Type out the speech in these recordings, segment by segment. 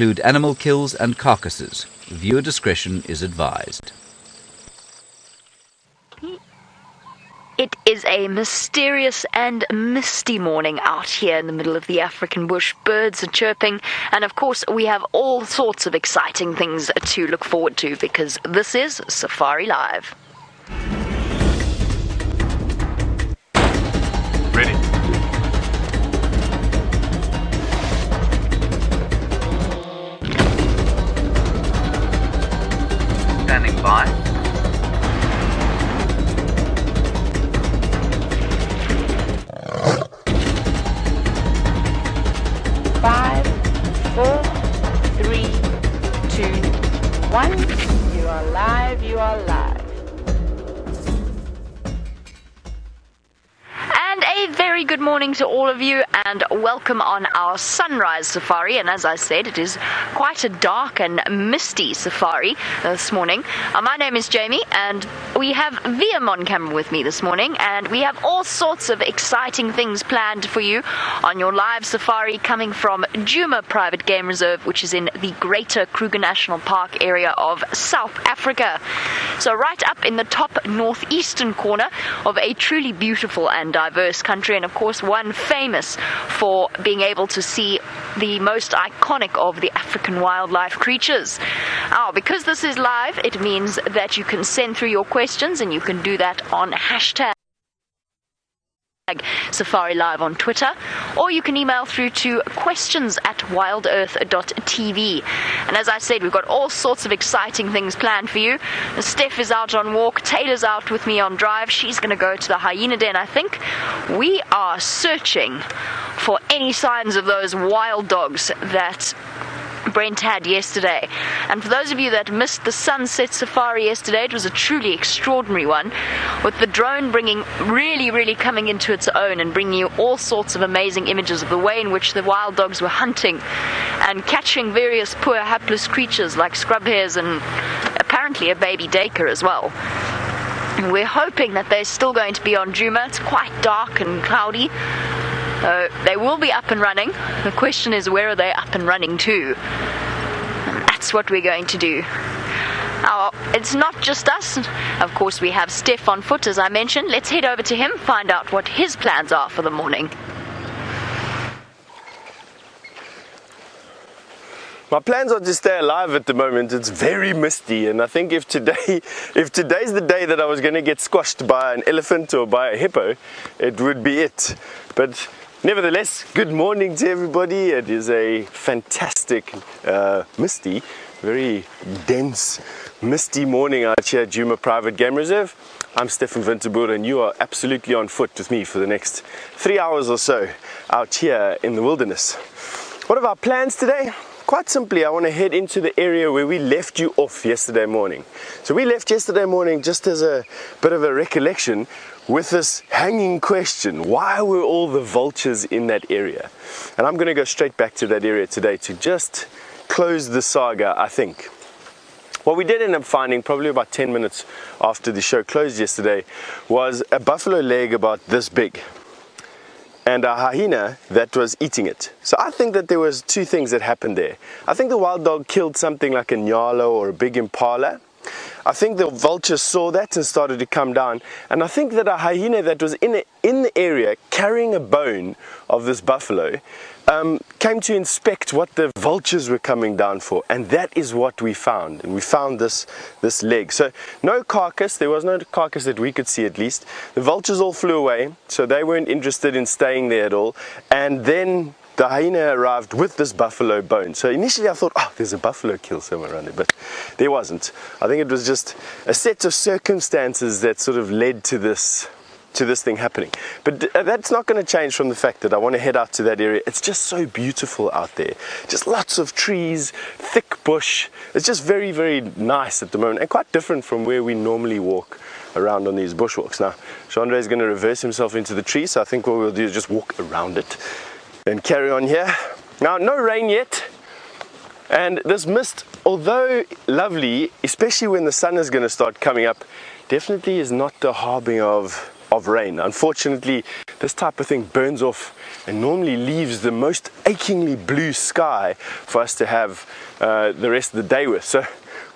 include animal kills and carcasses. Viewer discretion is advised. It is a mysterious and misty morning out here in the middle of the African bush. Birds are chirping, and of course we have all sorts of exciting things to look forward to because this is Safari Live. Ready. Standing by. 5, 4, 3, 2, 1. You are live, you are live. And a very good morning to all of you and welcome on our sunrise safari. And as I said, it is quite a dark and misty safari this morning. My name is Jamie and we have VM on camera with me this morning, and we have all sorts of exciting things planned for you on your live safari coming from Djuma Private Game Reserve, which is in the Greater Kruger National Park area of South Africa. So right up in the top northeastern corner of a truly beautiful and diverse country, and of course one famous for being able to see the most iconic of the African wildlife creatures. Now, because this is live, it means that you can send through your questions, and you can do that on hashtag Safari Live on Twitter, or you can email through to questions@WildEarth.TV. And as I said, we've got all sorts of exciting things planned for you. Stef is out on walk, Tayla's out with me on drive, she's going to go to the Hyena den, I think. We are searching for any signs of those wild dogs that Brent had yesterday. And for those of you that missed the sunset safari yesterday, it was a truly extraordinary one, with the drone bringing really coming into its own and bringing you all sorts of amazing images of the way in which the wild dogs were hunting and catching various poor hapless creatures like scrub hares and apparently a baby daker as well. And we're hoping that they're still going to be on Djuma. It's quite dark and cloudy. They will be up and running. The question is, where are they up and running to? And that's what we're going to do. Now, it's not just us. Of course, we have Stef on foot, as I mentioned. Let's head over to him, find out what his plans are for the morning. My plans are to stay alive at the moment. It's very misty, and I think if today's the day that I was going to get squashed by an elephant or by a hippo, it would be it. But nevertheless, good morning to everybody. It is a fantastic, misty, very dense, misty morning out here at Djuma Private Game Reserve. I'm Stephan, and you are absolutely on foot with me for the next 3 hours or so out here in the wilderness. What are our plans today? Quite simply, I want to head into the area where we left you off yesterday morning. So we left yesterday morning, just as a bit of a recollection, with this hanging question: why were all the vultures in that area? And I'm going to go straight back to that area today to just close the saga, I think. What we did end up finding, probably about 10 minutes after the show closed yesterday, was a buffalo leg about this big and a hyena that was eating it. So I think that there was two things that happened there. I think the wild dog killed something like a nyalo or a big impala. I think the vulture saw that and started to come down, and I think that a hyena that was in the area carrying a bone of this buffalo came to inspect what the vultures were coming down for, and that is what we found. And we found this leg. So no carcass, there was no carcass that we could see at least. The vultures all flew away, so they weren't interested in staying there at all. And then the hyena arrived with this buffalo bone. So initially I thought, oh, there's a buffalo kill somewhere around there, but there wasn't. I think it was just a set of circumstances that sort of led to this thing happening. But that's not going to change from the fact that I want to head out to that area. It's just so beautiful out there. Just lots of trees, thick bush. It's just very nice at the moment, and quite different from where we normally walk around on these bushwalks. Now, Chandra is going to reverse himself into the tree, so I think what we'll do is just walk around it and carry on here. Now, no rain yet, and this mist, although lovely, especially when the sun is going to start coming up, definitely is not the harbinger of rain. Unfortunately, this type of thing burns off and normally leaves the most achingly blue sky for us to have the rest of the day with. So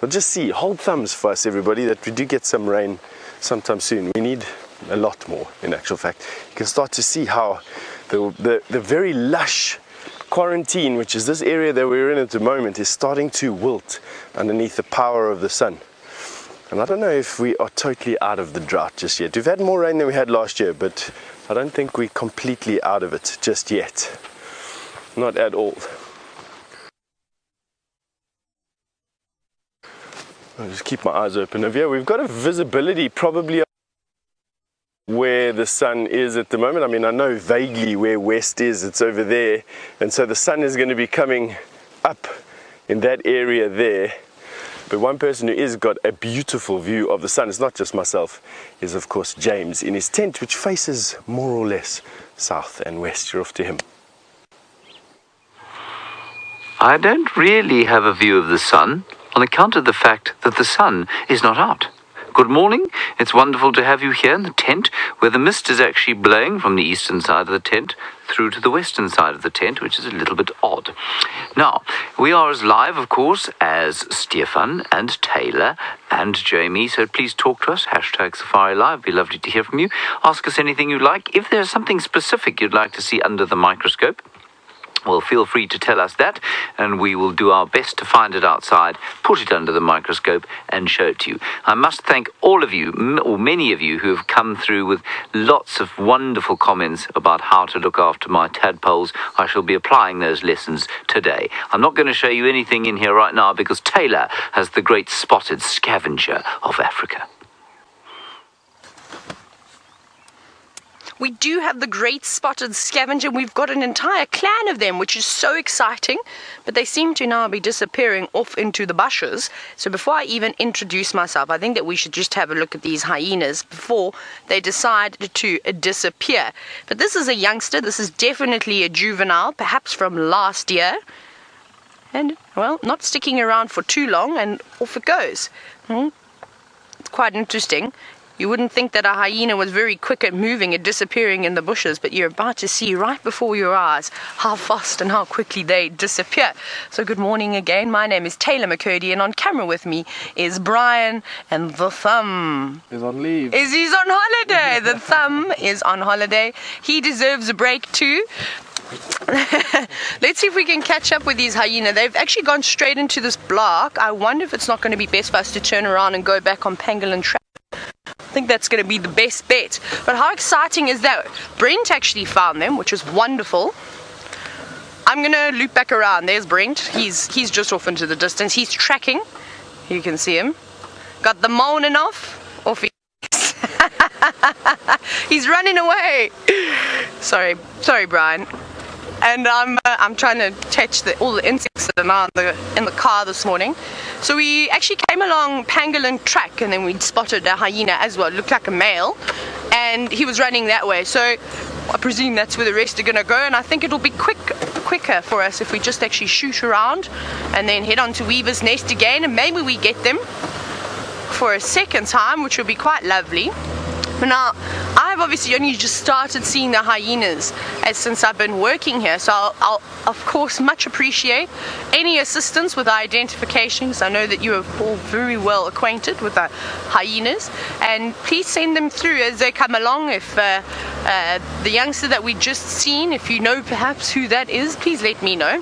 we'll just see. Hold thumbs for us, everybody, that we do get some rain sometime soon. We need a lot more, in actual fact. You can start to see how the very lush quarantine, which is this area that we're in at the moment, is starting to wilt underneath the power of the sun. And I don't know if we are totally out of the drought just yet. We've had more rain than we had last year, but I don't think we're completely out of it just yet. Not at all. I'll just keep my eyes open over here. We've got a visibility probably where the sun is at the moment. I mean, I know vaguely where west is. It's over there. And so the sun is going to be coming up in that area there. But one person who is got a beautiful view of the sun, it's not just myself, is of course James in his tent, which faces more or less south and west. You're off to him. I don't really have a view of the sun on account of the fact that the sun is not out. Good morning. It's wonderful to have you here in the tent, where the mist is actually blowing from the eastern side of the tent through to the western side of the tent, which is a little bit odd. Now, we are as live, of course, as Stephan and Tayla and Jamie, so please talk to us, #SafariLive. It'd be lovely to hear from you. Ask us anything you'd like. If there's something specific you'd like to see under the microscope, well, feel free to tell us that, and we will do our best to find it outside, put it under the microscope, and show it to you. I must thank all of you, or many of you, who have come through with lots of wonderful comments about how to look after my tadpoles. I shall be applying those lessons today. I'm not going to show you anything in here right now because Tayla has the great spotted scavenger of Africa. We do have the great spotted scavenger. We've got an entire clan of them, which is so exciting, but they seem to now be disappearing off into the bushes. So before I even introduce myself, I think that we should just have a look at these hyenas before they decide to disappear. But this is a youngster. This is definitely a juvenile, perhaps from last year. And, well, not sticking around for too long, and off it goes. It's quite interesting. You wouldn't think that a hyena was very quick at moving and disappearing in the bushes, but you're about to see right before your eyes how fast and how quickly they disappear. So good morning again. My name is Tayla McCurdy, and on camera with me is Brian, and the thumb He's on leave. He's on holiday. The thumb is on holiday. He deserves a break too. Let's see if we can catch up with these hyena. They've actually gone straight into this block. I wonder if it's not going to be best for us to turn around and go back on pangolin track. I think that's going to be the best bet. But how exciting is that? Brent actually found them, which is wonderful. I'm going to loop back around. There's Brent. He's just off into the distance. He's tracking. You can see him. Got the moaning off he is. He's running away. Sorry Brian. And I'm trying to catch all the insects that are in the car this morning. So we actually came along pangolin track, and then we spotted a hyena as well. It looked like a male, and he was running that way. So I presume that's where the rest are going to go, and I think it'll be quicker for us if we just actually shoot around and then head on to Weaver's Nest again, and maybe we get them for a second time, which will be quite lovely. But now, I've obviously only just started seeing the hyenas since I've been working here, so I'll of course much appreciate any assistance with identification, because I know that you are all very well acquainted with the hyenas, and please send them through as they come along. If the youngster that we just seen, if you know perhaps who that is, please let me know.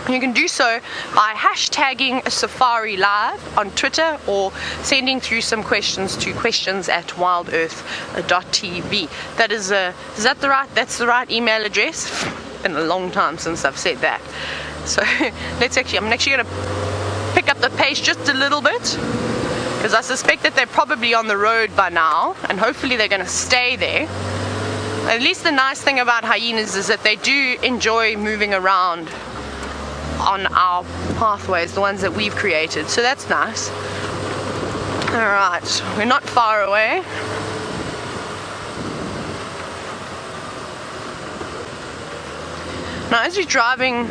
You can do so by hashtagging SafariLive on Twitter, or sending through some questions to questions@WildEarthTV. That's the right email address. It's been a long time since I've said that. So I'm actually going to pick up the pace just a little bit, because I suspect that they're probably on the road by now, and hopefully they're going to stay there. At least the nice thing about hyenas is that they do enjoy moving around on our pathways, the ones that we've created, so that's nice. Alright, we're not far away. Now as we're driving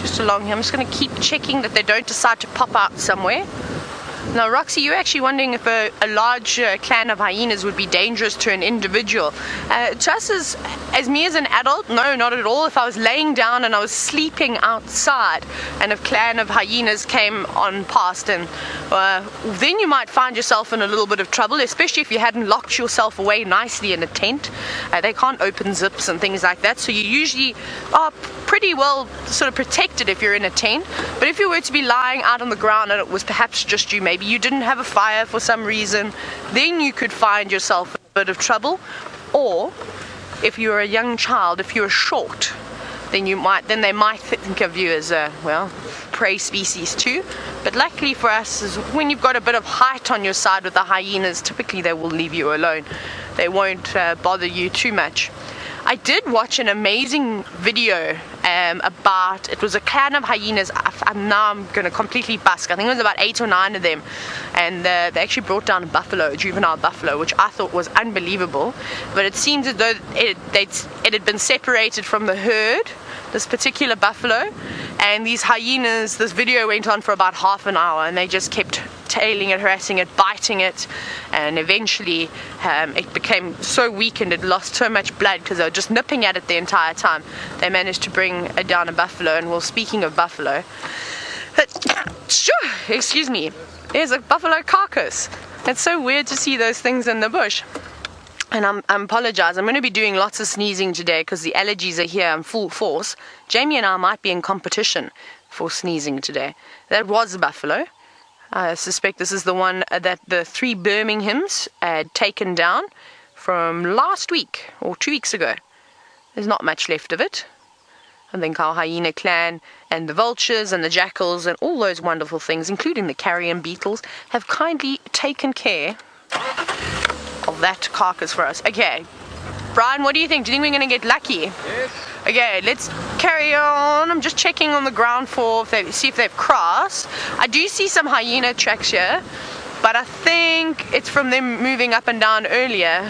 just along here, I'm just going to keep checking that they don't decide to pop out somewhere. Now, Roxy, you're actually wondering if a large clan of hyenas would be dangerous to an individual. To us as me as an adult, no, not at all. If I was laying down and I was sleeping outside and a clan of hyenas came on past, and then you might find yourself in a little bit of trouble, especially if you hadn't locked yourself away nicely in a tent. They can't open zips and things like that, so you usually are pretty well sort of protected if you're in a tent. But if you were to be lying out on the ground and it was perhaps just you, maybe you didn't have a fire for some reason, then you could find yourself in a bit of trouble. Or if you're a young child, if you're short, then they might think of you as a prey species too. But luckily for us, is when you've got a bit of height on your side with the hyenas, typically they will leave you alone. They won't bother you too much. I did watch an amazing video about, it was a clan of hyenas. I'm going to completely busk. I think it was about 8 or 9 of them, and they actually brought down a juvenile buffalo, which I thought was unbelievable. But it seems as though it had been separated from the herd, this particular buffalo, and these hyenas, this video went on for about half an hour, and they just kept tailing it, harassing it, biting it, and eventually it became so weakened, it lost so much blood because they were just nipping at it the entire time. They managed to bring down a buffalo. And well, speaking of buffalo, excuse me, there's a buffalo carcass. It's so weird to see those things in the bush. And I apologize, I'm going to be doing lots of sneezing today because the allergies are here in full force. Jamie and I might be in competition for sneezing today. That was a buffalo. I suspect this is the one that the 3 Birminghams had taken down from last week or 2 weeks ago. There's not much left of it. I think our hyena clan and the vultures and the jackals and all those wonderful things, including the carrion beetles, have kindly taken care of that carcass for us. Okay, Brian, what do you think? Do you think we're going to get lucky? Yes. Okay, let's carry on. I'm just checking on the ground see if they've crossed. I do see some hyena tracks here, but I think it's from them moving up and down earlier.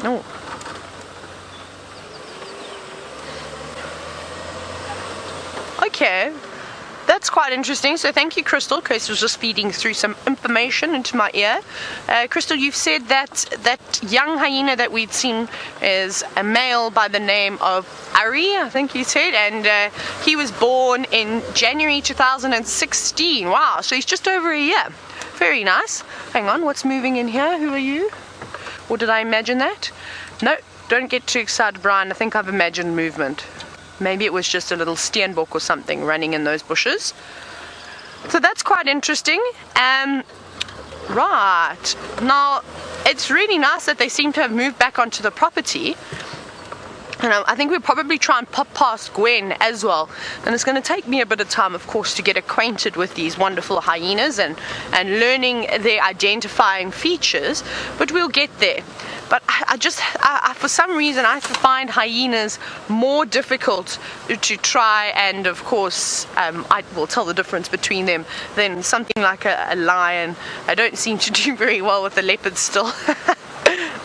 No. Okay. That's quite interesting. So thank you, Crystal. Chris was just feeding through some information into my ear. Crystal, you've said that young hyena that we'd seen is a male by the name of Ari, I think you said, and he was born in January 2016. Wow, so he's just over a year. Very nice. Hang on, what's moving in here? Who are you? Or did I imagine that? No, don't get too excited, Brian. I think I've imagined movement. Maybe it was just a little steenbok or something running in those bushes. So that's quite interesting. Right. Now, it's really nice that they seem to have moved back onto the property. And I think we'll probably try and pop past Gwen as well. And it's going to take me a bit of time, of course, to get acquainted with these wonderful hyenas and learning their identifying features. But we'll get there. But I for some reason, I find hyenas more difficult to try, and of course, I will tell the difference between them than something like a lion. I don't seem to do very well with the leopard still.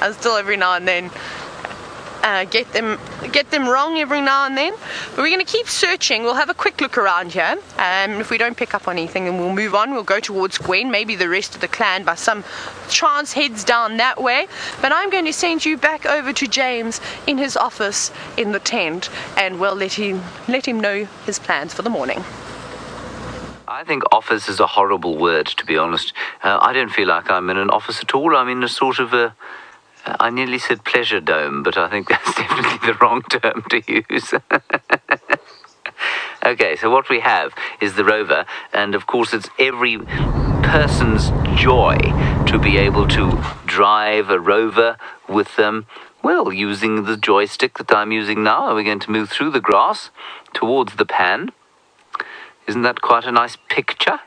I still every now and then get them wrong every now and then. But we're going to keep searching. We'll have a quick look around here. If we don't pick up on anything, then we'll move on. We'll go towards Gwen. Maybe the rest of the clan by some chance heads down that way. But I'm going to send you back over to James in his office in the tent, and we'll let him know his plans for the morning. I think office is a horrible word, to be honest. I don't feel like I'm in an office at all. I'm in a sort of a... I nearly said pleasure dome, but I think that's definitely the wrong term to use. Okay, so what we have is the rover, and of course it's every person's joy to be able to drive a rover with them, well, using the joystick that I'm using now. We're going to move through the grass towards the pan. Isn't that quite a nice picture?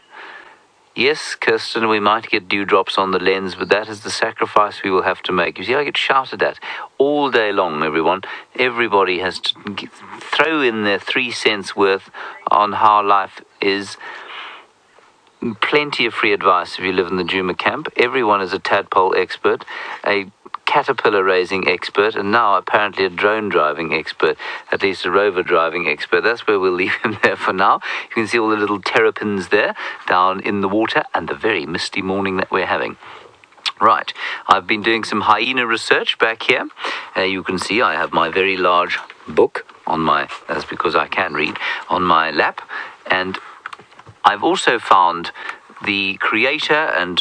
Yes, Kirsten, we might get dewdrops on the lens, but that is the sacrifice we will have to make. You see, I get shouted at all day long, everyone. Everybody has to throw in their 3 cents worth on how life is. Plenty of free advice if you live in the Djuma camp. Everyone is a tadpole expert. A caterpillar raising expert, and now apparently a drone driving expert, at least a rover driving expert. That's where we'll leave him there for now. You can see all the little terrapins there down in the water and the very misty morning that we're having. Right, I've been doing some hyena research back here. You can see I have my very large book on my, that's because I can read, on my lap. And I've also found the creator and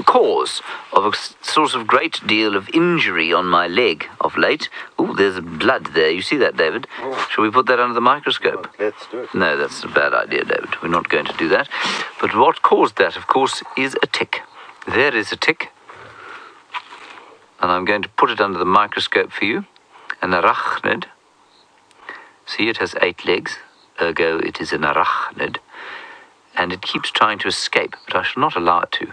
cause of a sort of great deal of injury on my leg of late. Oh, there's blood there. You see that, David? Oh. Shall we put that under the microscope? Let's do it. No, that's a bad idea, David. We're not going to do that. But what caused that, of course, is a tick. There is a tick. And I'm going to put it under the microscope for you. An arachnid. See, it has 8 legs. Ergo, it is an arachnid. And it keeps trying to escape, but I shall not allow it to.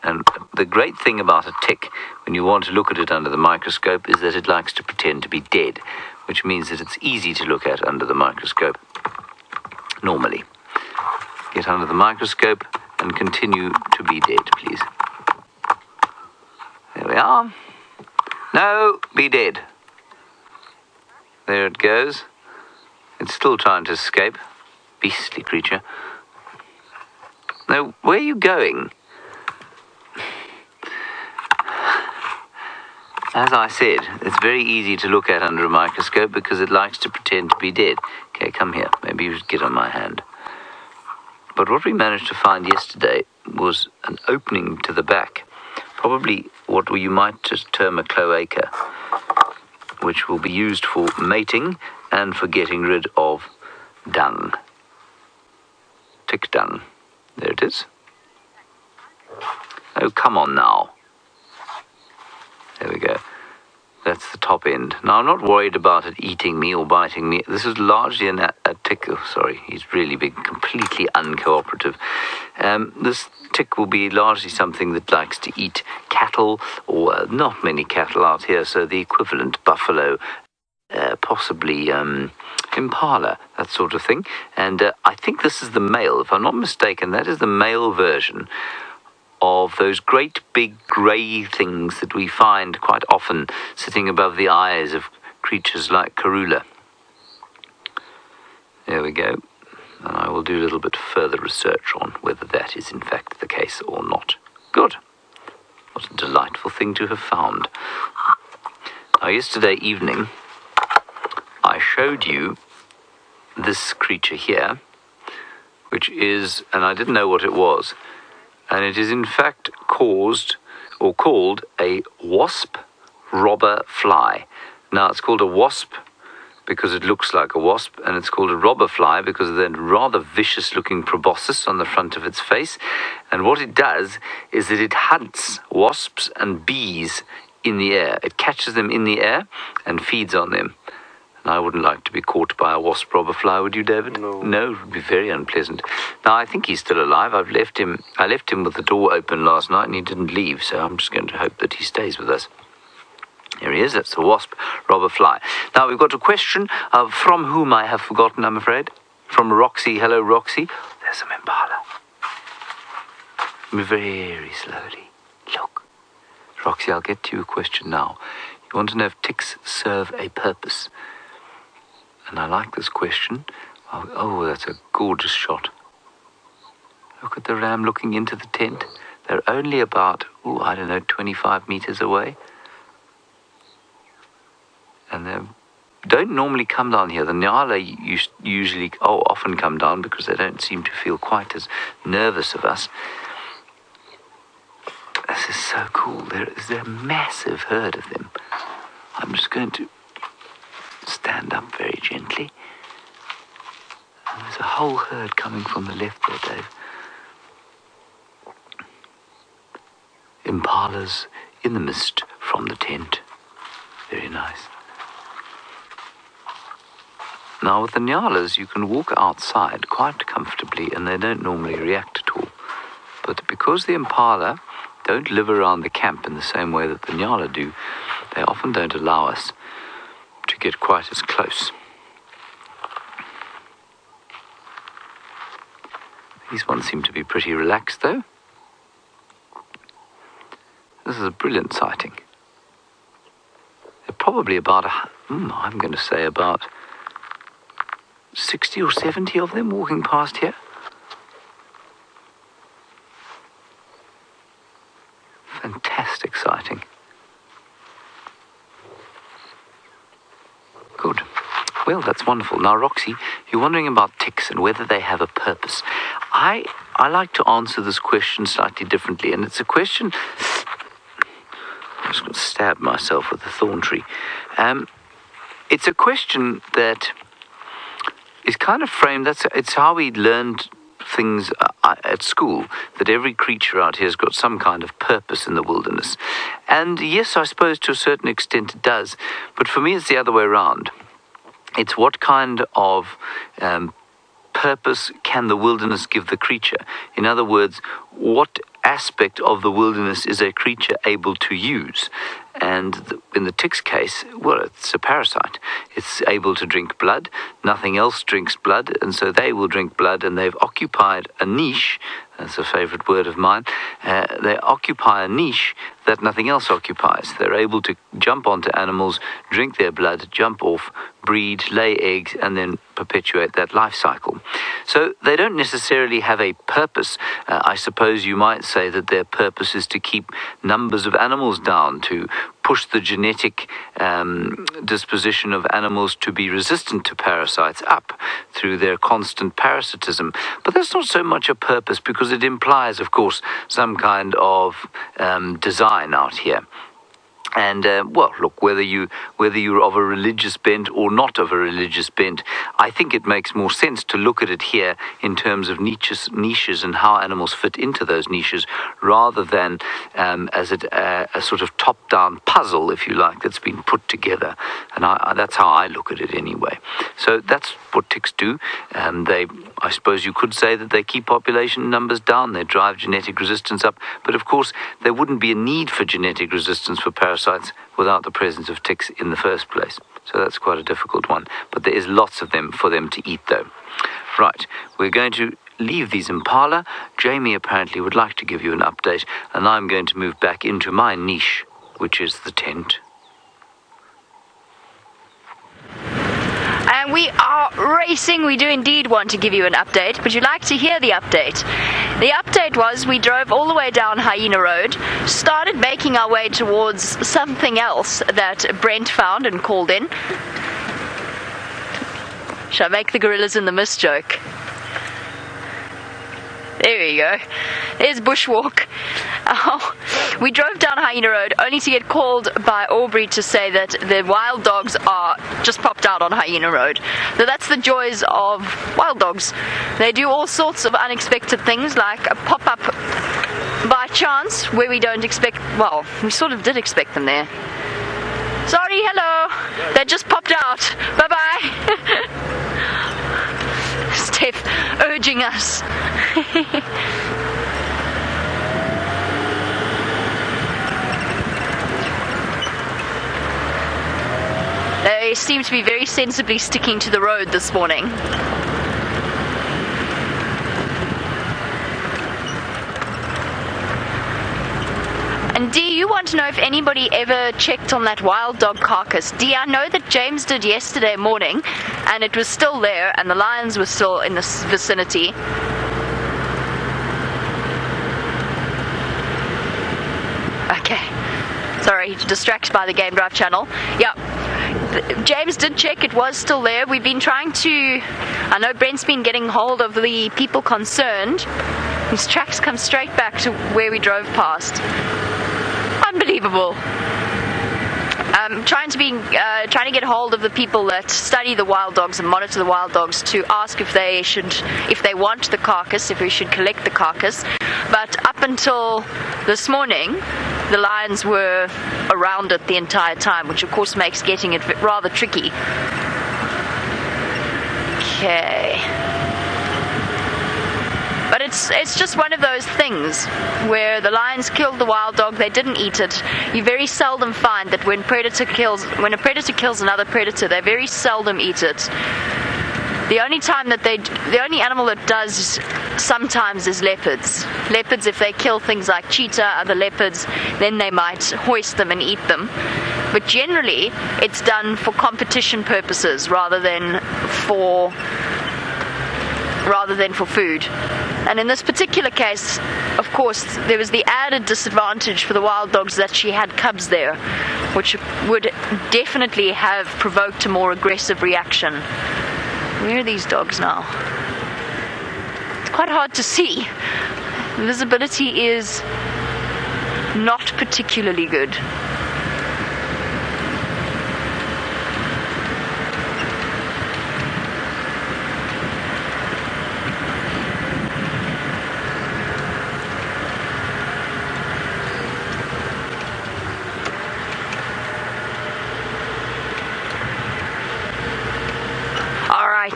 And the great thing about a tick, when you want to look at it under the microscope, is that it likes to pretend to be dead, which means that it's easy to look at under the microscope, normally. Get under the microscope and continue to be dead, please. There we are. No, be dead. There it goes. It's still trying to escape. Beastly creature. Now, where are you going? As I said, it's very easy to look at under a microscope because it likes to pretend to be dead. Okay, come here. Maybe you should get on my hand. But what we managed to find yesterday was an opening to the back. Probably what you might just term a cloaca, which will be used for mating and for getting rid of dung. Tick dung. There it is. Oh, come on now. There we go. That's the top end. Now, I'm not worried about it eating me or biting me. This is largely a tick. Oh, sorry, he's really big, completely uncooperative. This tick will be largely something that likes to eat cattle, or not many cattle out here, so the equivalent buffalo, possibly impala, that sort of thing. And I think this is the male. If I'm not mistaken, that is the male version of those great big grey things that we find quite often sitting above the eyes of creatures like Karula. There we go. And I will do a little bit further research on whether that is in fact the case or not. Good. What a delightful thing to have found. Now, yesterday evening, I showed you this creature here, which is, and I didn't know what it was, and it is in fact called a wasp robber fly. Now, it's called a wasp because it looks like a wasp, and it's called a robber fly because of the rather vicious-looking proboscis on the front of its face. And what it does is that it hunts wasps and bees in the air. It catches them in the air and feeds on them. And I wouldn't like to be caught by a wasp robber fly, would you, David? No. No, it would be very unpleasant. Now, I think he's still alive. I left him with the door open last night, and he didn't leave, so I'm just going to hope that he stays with us. Here he is. That's the wasp robber fly. Now, we've got a question from whom I have forgotten, I'm afraid. From Roxy. Hello, Roxy. There's some impala. Very slowly. Look. Roxy, I'll get to your question now. You want to know if ticks serve a purpose? And I like this question. Oh, that's a gorgeous shot. Look at the ram looking into the tent. They're only about, 25 meters away. And they don't normally come down here. The Nyala usually often come down because they don't seem to feel quite as nervous of us. This is so cool. There is a massive herd of them. I'm just going to stand up very gently. And there's a whole herd coming from the left there, Dave. Impalas in the mist from the tent. Very nice. Now, with the Nyalas, you can walk outside quite comfortably and they don't normally react at all. But because the impala don't live around the camp in the same way that the Nyala do, they often don't allow us to get quite as close. These ones seem to be pretty relaxed, though. This is a brilliant sighting. There are probably about, I'm going to say about 60 or 70 of them walking past here. Fantastic sighting. Good. Well, that's wonderful. Now, Roxy, you're wondering about ticks and whether they have a purpose. I like to answer this question slightly differently, and it's a question... I'm just going to stab myself with a thorn tree. It's a question that is kind of framed... It's how we learned things at school, that every creature out here has got some kind of purpose in the wilderness. And yes, I suppose to a certain extent it does, but for me it's the other way around. It's what kind of purpose can the wilderness give the creature? In other words, what aspect of the wilderness is a creature able to use? And in the tick's case, well, it's a parasite. It's able to drink blood. Nothing else drinks blood, and so they will drink blood, and they've occupied a niche. That's a favorite word of mine. They occupy a niche that nothing else occupies. They're able to jump onto animals, drink their blood, jump off, breed, lay eggs, and then perpetuate that life cycle. So they don't necessarily have a purpose. I suppose you might say that their purpose is to keep numbers of animals down, to push the genetic disposition of animals to be resistant to parasites up through their constant parasitism. But that's not so much a purpose, because it implies, of course, some kind of design out here. And, well, look, whether you're of a religious bent or not of a religious bent, I think it makes more sense to look at it here in terms of niches and how animals fit into those niches, rather than as a sort of top-down puzzle, if you like, that's been put together. And that's how I look at it anyway. So that's what ticks do. I suppose you could say that they keep population numbers down, they drive genetic resistance up, but of course there wouldn't be a need for genetic resistance for parasites without the presence of ticks in the first place. So that's quite a difficult one, but there is lots of them for them to eat though. Right, we're going to leave these impala. Jamie apparently would like to give you an update, and I'm going to move back into my niche, which is the tent. And we are racing. We do indeed want to give you an update. Would you like to hear the update? The update was we drove all the way down Hyena Road, started making our way towards something else that Brent found and called in. Shall I make the gorillas in the mist joke? There we go. There's bushwalk. We drove down Hyena Road only to get called by Aubrey to say that the wild dogs are just popped out on Hyena Road. So that's the joys of wild dogs. They do all sorts of unexpected things, like a pop-up by chance where we don't expect, well, we sort of did expect them there. Sorry, hello. They just popped out. Bye-bye. Stef urging us. They seem to be very sensibly sticking to the road this morning. And Dee, you want to know if anybody ever checked on that wild dog carcass. Dee, I know that James did yesterday morning, and it was still there, and the lions were still in this vicinity. Okay. Sorry, distracted by the Game Drive channel. Yeah. James did check, it was still there. We've been trying to... I know Brent's been getting hold of the people concerned. His tracks come straight back to where we drove past. Unbelievable. Trying to get hold of the people that study the wild dogs and monitor the wild dogs to ask if they want the carcass, if we should collect the carcass. But up until this morning, the lions were around it the entire time, which of course makes getting it rather tricky. Okay. But it's just one of those things where the lions killed the wild dog, they didn't eat it. You very seldom find that when a predator kills another predator, they very seldom eat it. The only animal that does sometimes is leopards. Leopards, if they kill things like cheetah, other leopards, then they might hoist them and eat them. But generally, it's done for competition purposes rather than for food. And in this particular case, of course, there was the added disadvantage for the wild dogs that she had cubs there, which would definitely have provoked a more aggressive reaction. Where are these dogs now? It's quite hard to see. Visibility is not particularly good.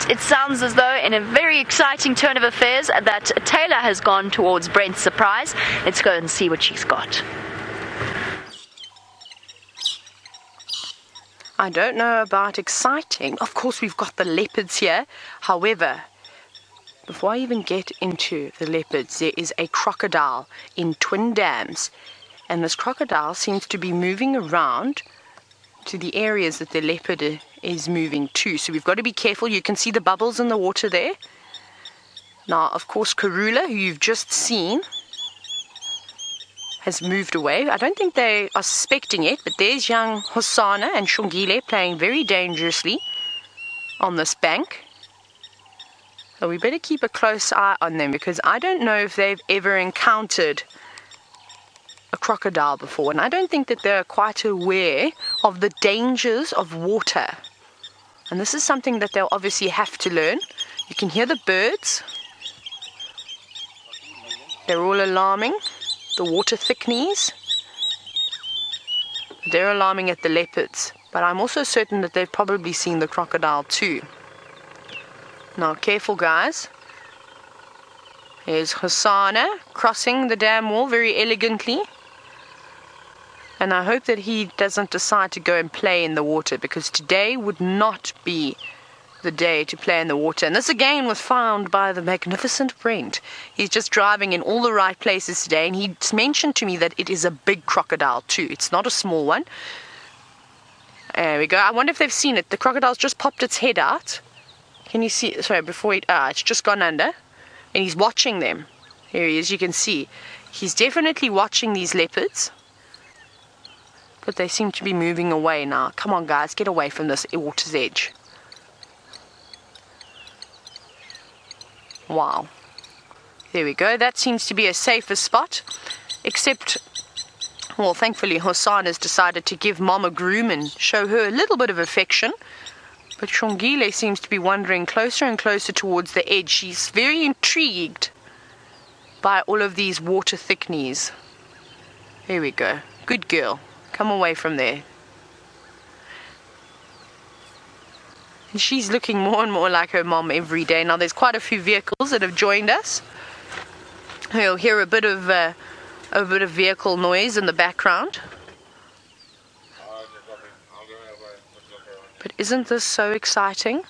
It sounds as though, in a very exciting turn of affairs, that Tayla has gone towards Brent's surprise. Let's go and see what she's got. I don't know about exciting. Of course, we've got the leopards here. However, before I even get into the leopards, there is a crocodile in Twin Dams. And this crocodile seems to be moving around to the areas that the leopard is moving to. So we've got to be careful. You can see the bubbles in the water there. Now, of course, Karula, who you've just seen, has moved away. I don't think they are suspecting it, but there's young Hosana and Xongile playing very dangerously on this bank. So we better keep a close eye on them, because I don't know if they've ever encountered a crocodile before, and I don't think that they're quite aware of the dangers of water. And this is something that they'll obviously have to learn. You can hear the birds. They're all alarming. The water thickness. They're alarming at the leopards. But I'm also certain that they've probably seen the crocodile too. Now, careful, guys. There's Hosana crossing the dam wall very elegantly. And I hope that he doesn't decide to go and play in the water, because today would not be the day to play in the water. And this again was found by the magnificent Brent. He's just driving in all the right places today, and he mentioned to me that it is a big crocodile too. It's not a small one. There we go. I wonder if they've seen it. The crocodile's just popped its head out. Can you see? Sorry, before it's just gone under. And he's watching them. Here he is, you can see. He's definitely watching these leopards. But they seem to be moving away now. Come on, guys, get away from this water's edge. Wow. There we go. That seems to be a safer spot. Except, well, thankfully, Hosana has decided to give Mom a groom and show her a little bit of affection. But Xongile seems to be wandering closer and closer towards the edge. She's very intrigued by all of these water thicknesses. There we go. Good girl. Come away from there. And she's looking more and more like her mom every day. Now, there's quite a few vehicles that have joined us. You'll hear a bit of vehicle noise in the background. But isn't this so exciting?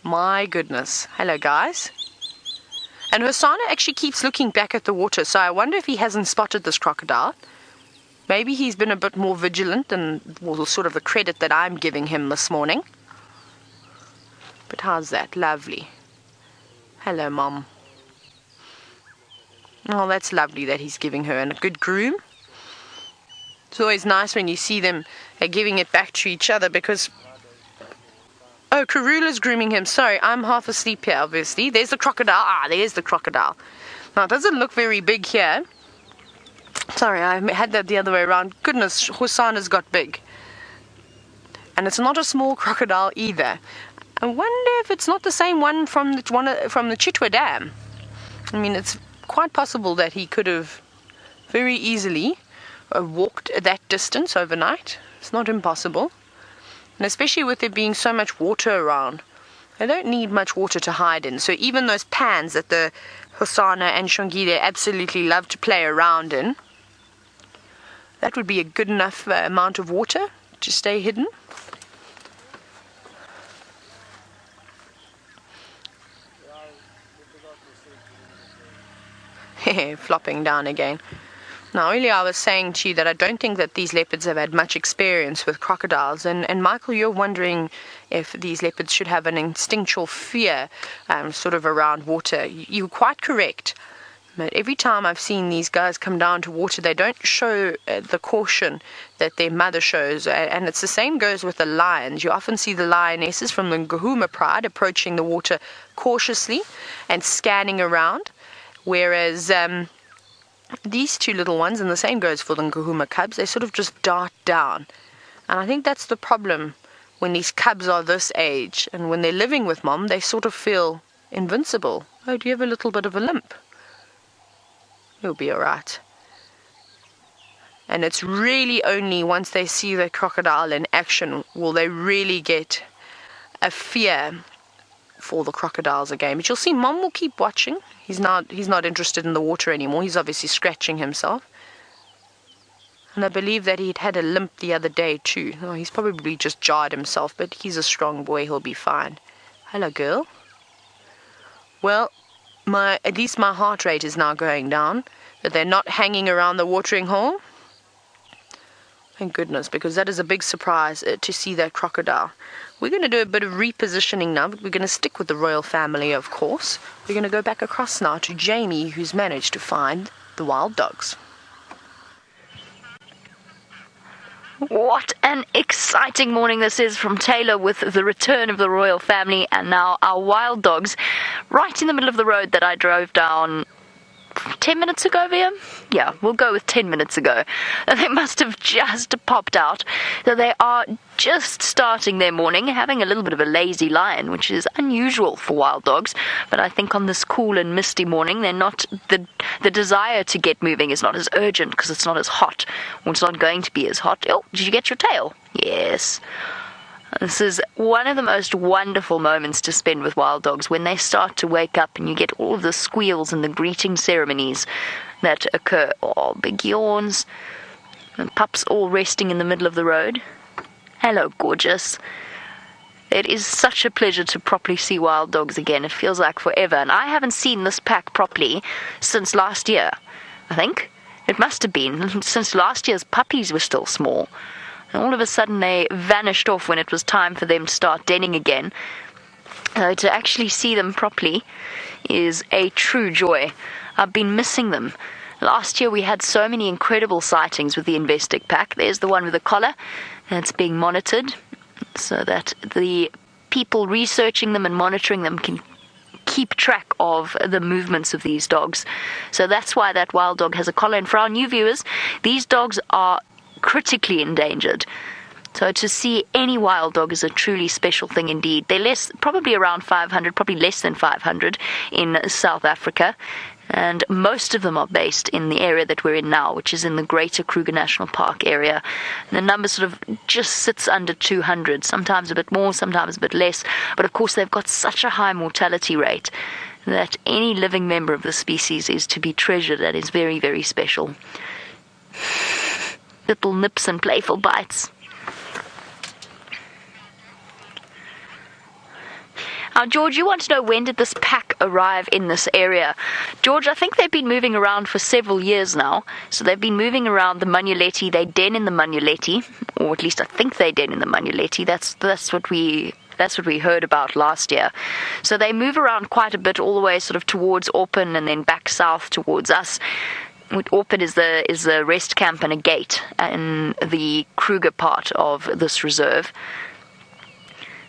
My goodness. Hello, guys. And Hosana actually keeps looking back at the water, so I wonder if he hasn't spotted this crocodile. Maybe he's been a bit more vigilant than, well, sort of the credit that I'm giving him this morning. But how's that? Lovely. Hello, Mom. Oh, that's lovely that he's giving her a good groom. It's always nice when you see them giving it back to each other, because... Oh, Karula's grooming him. Sorry, I'm half asleep here, obviously. There's the crocodile. Ah, there's the crocodile. Now, it doesn't look very big here. Sorry, I had that the other way around. Goodness, Hosana's got big. And it's not a small crocodile either. I wonder if it's not the same one from the Chitwa Dam. I mean, it's quite possible that he could have very easily walked that distance overnight. It's not impossible. And especially with there being so much water around, they don't need much water to hide in. So even those pans that the Hosana and Xongile absolutely love to play around in, that would be a good enough amount of water to stay hidden. Flopping down again. Now, earlier I was saying to you that I don't think that these leopards have had much experience with crocodiles. And Michael, you're wondering if these leopards should have an instinctual fear sort of around water. You're quite correct. But every time I've seen these guys come down to water, they don't show the caution that their mother shows. And it's the same goes with the lions. You often see the lionesses from the Ngahuma pride approaching the water cautiously and scanning around. Whereas these two little ones, and the same goes for the Ngahuma cubs, they sort of just dart down. And I think that's the problem when these cubs are this age. And when they're living with mom, they sort of feel invincible. Oh, do you have a little bit of a limp? You'll be all right. And it's really only once they see the crocodile in action will they really get a fear for the crocodiles again. But you'll see mom will keep watching. He's not interested in the water anymore. He's obviously scratching himself. And I believe that he'd had a limp the other day too. Oh, he's probably just jarred himself, but he's a strong boy. He'll be fine. Hello, girl. Well, at least my heart rate is now going down, that they're not hanging around the watering hole. Thank goodness, because that is a big surprise to see that crocodile. We're going to do a bit of repositioning now, but we're going to stick with the royal family, of course. We're going to go back across now to Jamie, who's managed to find the wild dogs. What an exciting morning this is from Tayla with the return of the royal family and now our wild dogs right in the middle of the road that I drove down 10 minutes ago, Via? Yeah, we'll go with 10 minutes ago. They must have just popped out. So they are just starting their morning, having a little bit of a lazy lion, which is unusual for wild dogs. But I think on this cool and misty morning, they're not the desire to get moving is not as urgent because it's not as hot, or it's not going to be as hot. Oh, did you get your tail? Yes. This is one of the most wonderful moments to spend with wild dogs, when they start to wake up and you get all of the squeals and the greeting ceremonies that occur. Oh, big yawns. And pups all resting in the middle of the road. Hello, gorgeous. It is such a pleasure to properly see wild dogs again. It feels like forever. And I haven't seen this pack properly since last year, I think. It must have been since last year's puppies were still small. And all of a sudden they vanished off when it was time for them to start denning again. To actually see them properly is a true joy. I've been missing them. Last year we had so many incredible sightings with the Investic pack. There's the one with the collar that's being monitored so that the people researching them and monitoring them can keep track of the movements of these dogs. So that's why that wild dog has a collar. And for our new viewers, these dogs are critically endangered. So to see any wild dog is a truly special thing indeed. They're probably around 500, probably less than 500 in South Africa. And most of them are based in the area that we're in now, which is in the Greater Kruger National Park area. And the number sort of just sits under 200, sometimes a bit more, sometimes a bit less. But of course they've got such a high mortality rate that any living member of the species is to be treasured. That is very, very special. Little nips and playful bites. Now, George, you want to know, when did this pack arrive in this area? George, I think they've been moving around for several years now. So they've been moving around the Manuletti. They den in the Manuletti, or at least I think they den in the Manuletti. That's what we heard about last year. So they move around quite a bit, all the way sort of towards Aupen and then back south towards us. Aupen is the rest camp and a gate in the Kruger part of this reserve.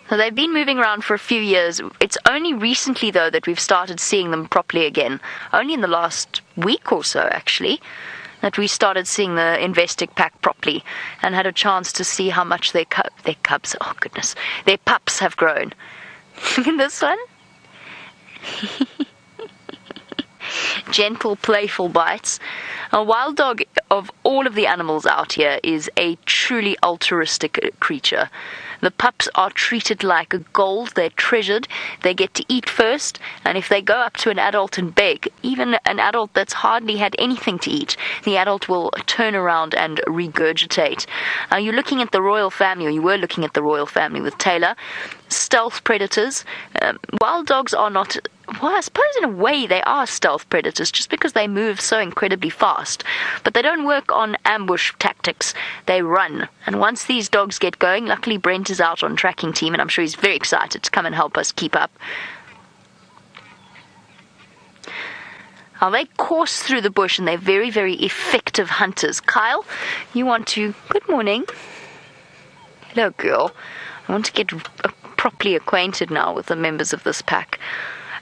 So they've been moving around for a few years. It's only recently, though, that we've started seeing them properly again. Only in the last week or so, actually, that we started seeing the Investic pack properly and had a chance to see how much their cubs, oh goodness, their pups have grown. Look at this one. Gentle, playful bites. A wild dog of all of the animals out here is a truly altruistic creature. The pups are treated like gold. They're treasured. They get to eat first, and if they go up to an adult and beg, even an adult that's hardly had anything to eat, the adult will turn around and regurgitate. You're looking at the royal family, or you were looking at the royal family with Tayla. Stealth predators. Wild dogs are not... Well, I suppose in a way they are stealth predators just because they move so incredibly fast. But they don't work on ambush tactics. They run. And once these dogs get going, luckily Brent is out on tracking team, and I'm sure he's very excited to come and help us keep up. Now, they course through the bush, and they're very, very effective hunters. Kyle, you want to... Good morning. Hello, girl. I want to get properly acquainted now with the members of this pack.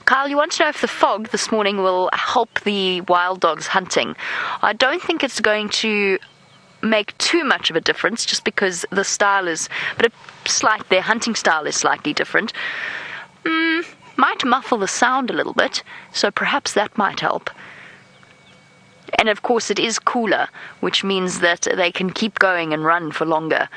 Kyle, you want to know if the fog this morning will help the wild dogs hunting. I don't think it's going to make too much of a difference, just because the style is, but their hunting style is slightly different. Might muffle the sound a little bit, so perhaps that might help. And of course it is cooler, which means that they can keep going and run for longer.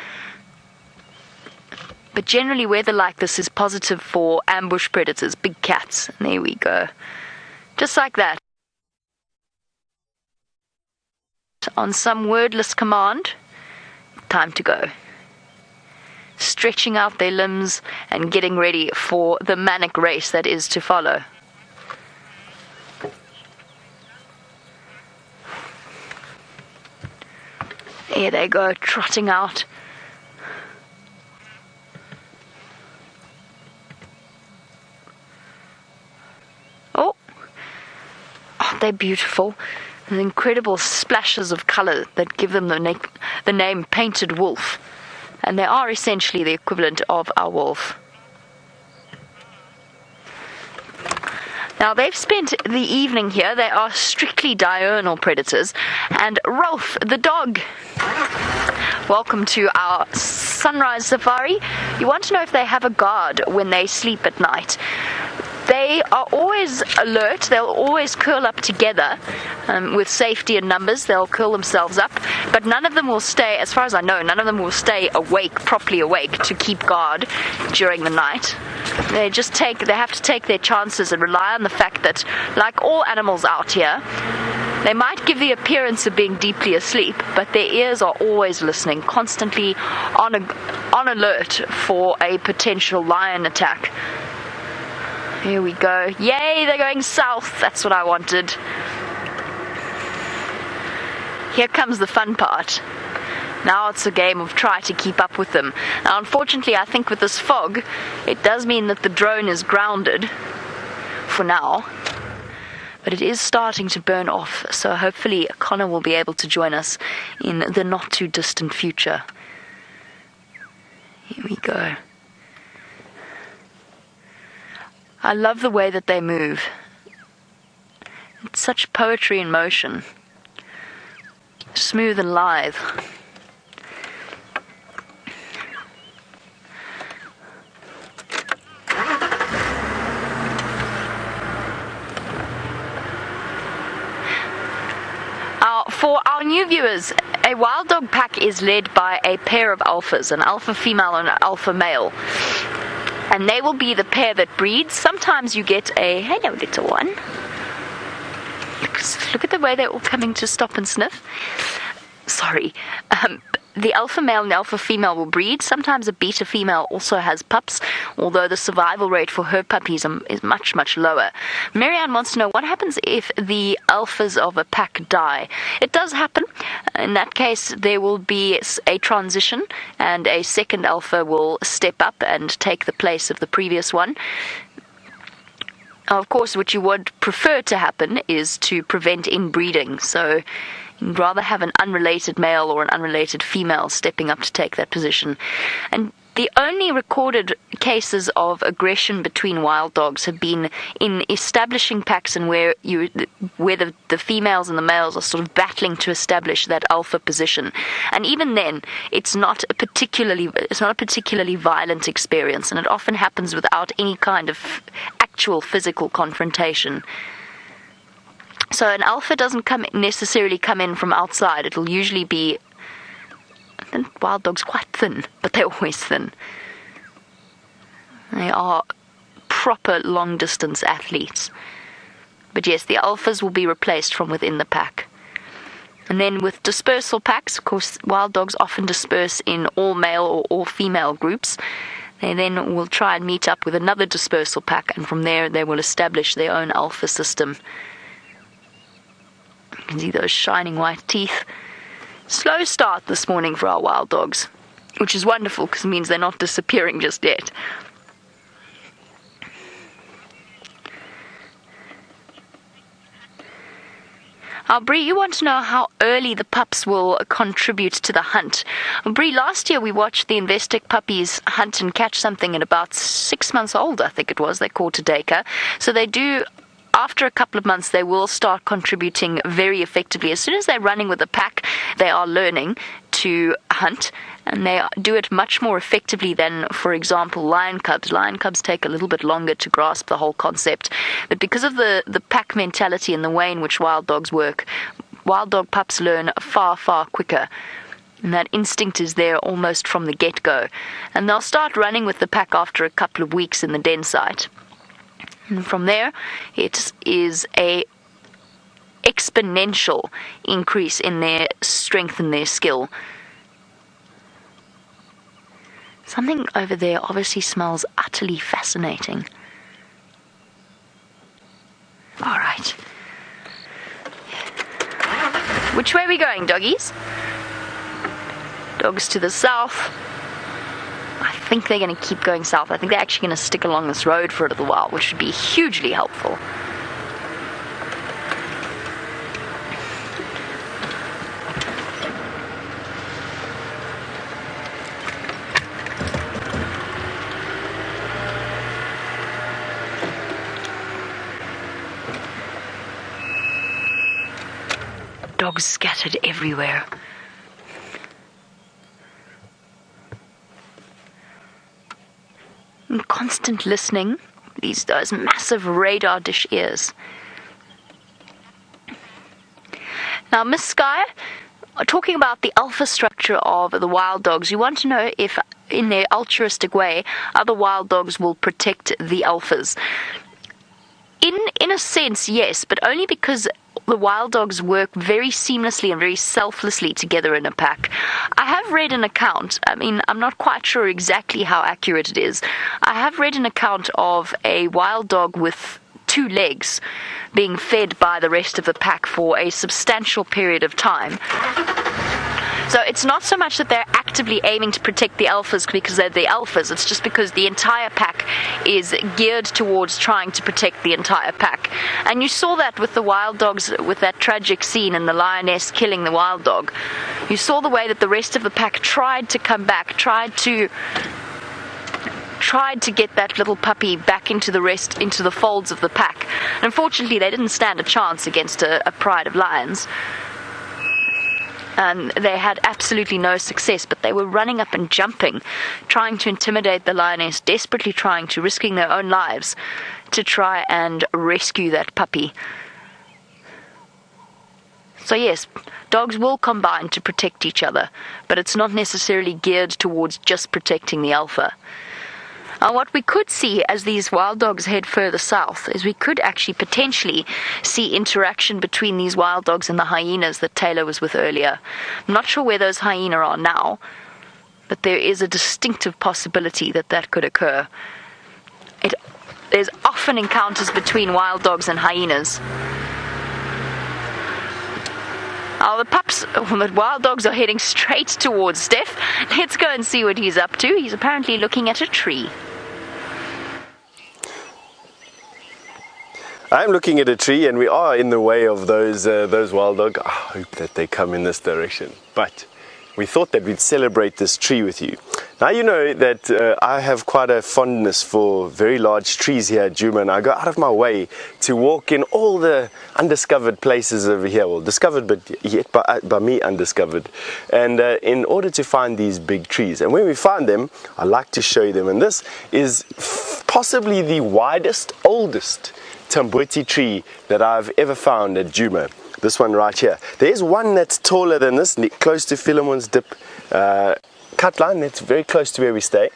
But generally weather like this is positive for ambush predators, big cats. And there we go. Just like that. On some wordless command, time to go. Stretching out their limbs and getting ready for the manic race that is to follow. Here they go, trotting out. Oh, they're beautiful. The incredible splashes of colour that give them the name Painted Wolf. And they are essentially the equivalent of our wolf. Now, they've spent the evening here. They are strictly diurnal predators. And Rolf, the dog. Welcome to our sunrise safari. You want to know if they have a guard when they sleep at night. They are always alert. They'll always curl up together with safety in numbers. They'll curl themselves up. But none of them will stay, as far as I know, none of them will stay awake, properly awake, to keep guard during the night. They have to take their chances and rely on the fact that, like all animals out here, they might give the appearance of being deeply asleep, but their ears are always listening, constantly on alert for a potential lion attack. Here we go. Yay, they're going south. That's what I wanted. Here comes the fun part. Now it's a game of try to keep up with them. Now, unfortunately, I think with this fog, it does mean that the drone is grounded for now. But it is starting to burn off, so hopefully Connor will be able to join us in the not-too-distant future. Here we go. I love the way that they move. It's such poetry in motion. Smooth and lithe. For our new viewers, a wild dog pack is led by a pair of alphas, an alpha female and an alpha male. And they will be the pair that breeds. Sometimes you get a, hello little one. Look at the way they're all coming to stop and sniff. Sorry. The alpha male and alpha female will breed. Sometimes a beta female also has pups, although the survival rate for her puppies is much, much lower. Marianne wants to know what happens if the alphas of a pack die. It does happen. In that case, there will be a transition, and a second alpha will step up and take the place of the previous one. Of course, what you would prefer to happen is to prevent inbreeding, so you'd rather have an unrelated male or an unrelated female stepping up to take that position. And the only recorded cases of aggression between wild dogs have been in establishing packs, and where the females and the males are sort of battling to establish that alpha position. And even then, it's not a particularly violent experience, and it often happens without any kind of actual physical confrontation. So an alpha doesn't necessarily come in from outside. It'll usually be... And wild dogs quite thin, but they're always thin. They are proper long-distance athletes. But yes, the alphas will be replaced from within the pack. And then with dispersal packs, of course, wild dogs often disperse in all male or all female groups. They then will try and meet up with another dispersal pack, and from there they will establish their own alpha system. You can see those shining white teeth. Slow start this morning for our wild dogs, which is wonderful because it means they're not disappearing just yet. Bree, you want to know how early the pups will contribute to the hunt. Bree, last year we watched the Investec puppies hunt and catch something at about 6 months old, I think it was. They caught a deka. So they do... After a couple of months, they will start contributing very effectively. As soon as they're running with a pack, they are learning to hunt, and they do it much more effectively than, for example, lion cubs. Lion cubs take a little bit longer to grasp the whole concept. But because of the pack mentality and the way in which wild dogs work, wild dog pups learn far, far quicker. And that instinct is there almost from the get-go. And they'll start running with the pack after a couple of weeks in the den site. And from there, it is a exponential increase in their strength and their skill. Something over there obviously smells utterly fascinating. All right. Which way are we going, doggies? Dogs to the south. I think they're going to keep going south. I think they're actually going to stick along this road for a little while, which would be hugely helpful. Dogs scattered everywhere. And constant listening, those massive radar dish ears. Now, Miss Sky, talking about the alpha structure of the wild dogs, you want to know if, in their altruistic way, other wild dogs will protect the alphas. In a sense, yes, but only because the wild dogs work very seamlessly and very selflessly together in a pack. I have read an account, I'm not quite sure exactly how accurate it is. I have read an account of a wild dog with 2 legs being fed by the rest of the pack for a substantial period of time. So it's not so much that they're actively aiming to protect the alphas because they're the alphas, it's just because the entire pack is geared towards trying to protect the entire pack. And you saw that with the wild dogs, with that tragic scene and the lioness killing the wild dog. You saw the way that the rest of the pack tried to come back, tried to get that little puppy back into the folds of the pack. And unfortunately, they didn't stand a chance against a pride of lions. And they had absolutely no success, but they were running up and jumping, trying to intimidate the lioness, desperately risking their own lives to try and rescue that puppy. So yes, dogs will combine to protect each other, but it's not necessarily geared towards just protecting the alpha. What we could see as these wild dogs head further south is we could actually potentially see interaction between these wild dogs and the hyenas that Tayla was with earlier. I'm not sure where those hyenas are now, but there is a distinctive possibility that could occur. There's often encounters between wild dogs and hyenas. The wild dogs are heading straight towards Stef. Let's go and see what he's up to. He's apparently looking at a tree. I'm looking at a tree and we are in the way of those wild dogs. I hope that they come in this direction. But we thought that we'd celebrate this tree with you. Now you know that I have quite a fondness for very large trees here at Djuma, and I go out of my way to walk in all the undiscovered places over here. Well, discovered, but yet by me undiscovered. And in order to find these big trees, and when we find them, I like to show you them. And this is possibly the widest, oldest tamboti tree that I've ever found at Djuma. This one right here. There's one that's taller than this, close to Philemon's Dip cut line. That's very close to where we stay.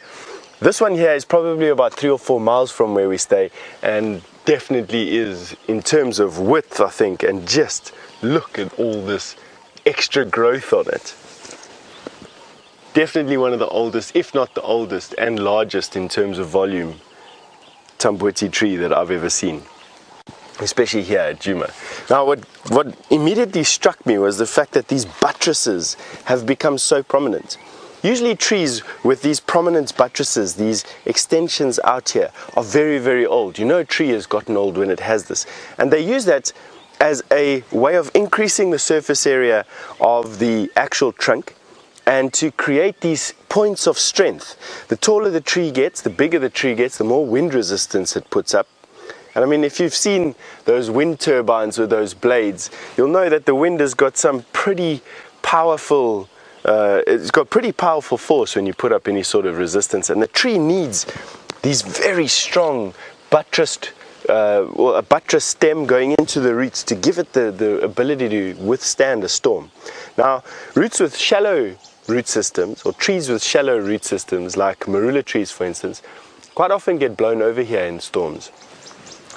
This one here is probably about 3 or 4 miles from where we stay, and definitely is in terms of width, I think, and just look at all this extra growth on it. Definitely one of the oldest, if not the oldest and largest in terms of volume, tamboti tree that I've ever seen, especially here at Djuma. Now what immediately struck me was the fact that these buttresses have become so prominent. Usually trees with these prominent buttresses, these extensions out here, are very, very old. You know a tree has gotten old when it has this. And they use that as a way of increasing the surface area of the actual trunk and to create these points of strength. The taller the tree gets, the bigger the tree gets, the more wind resistance it puts up. And I mean, if you've seen those wind turbines with those blades, you'll know that the wind has got some pretty powerful it's got pretty powerful force when you put up any sort of resistance, and the tree needs these very strong buttressed or a buttress stem going into the roots to give it the ability to withstand a storm. Now, roots with shallow root systems, or trees with shallow root systems, like marula trees for instance, quite often get blown over here in storms.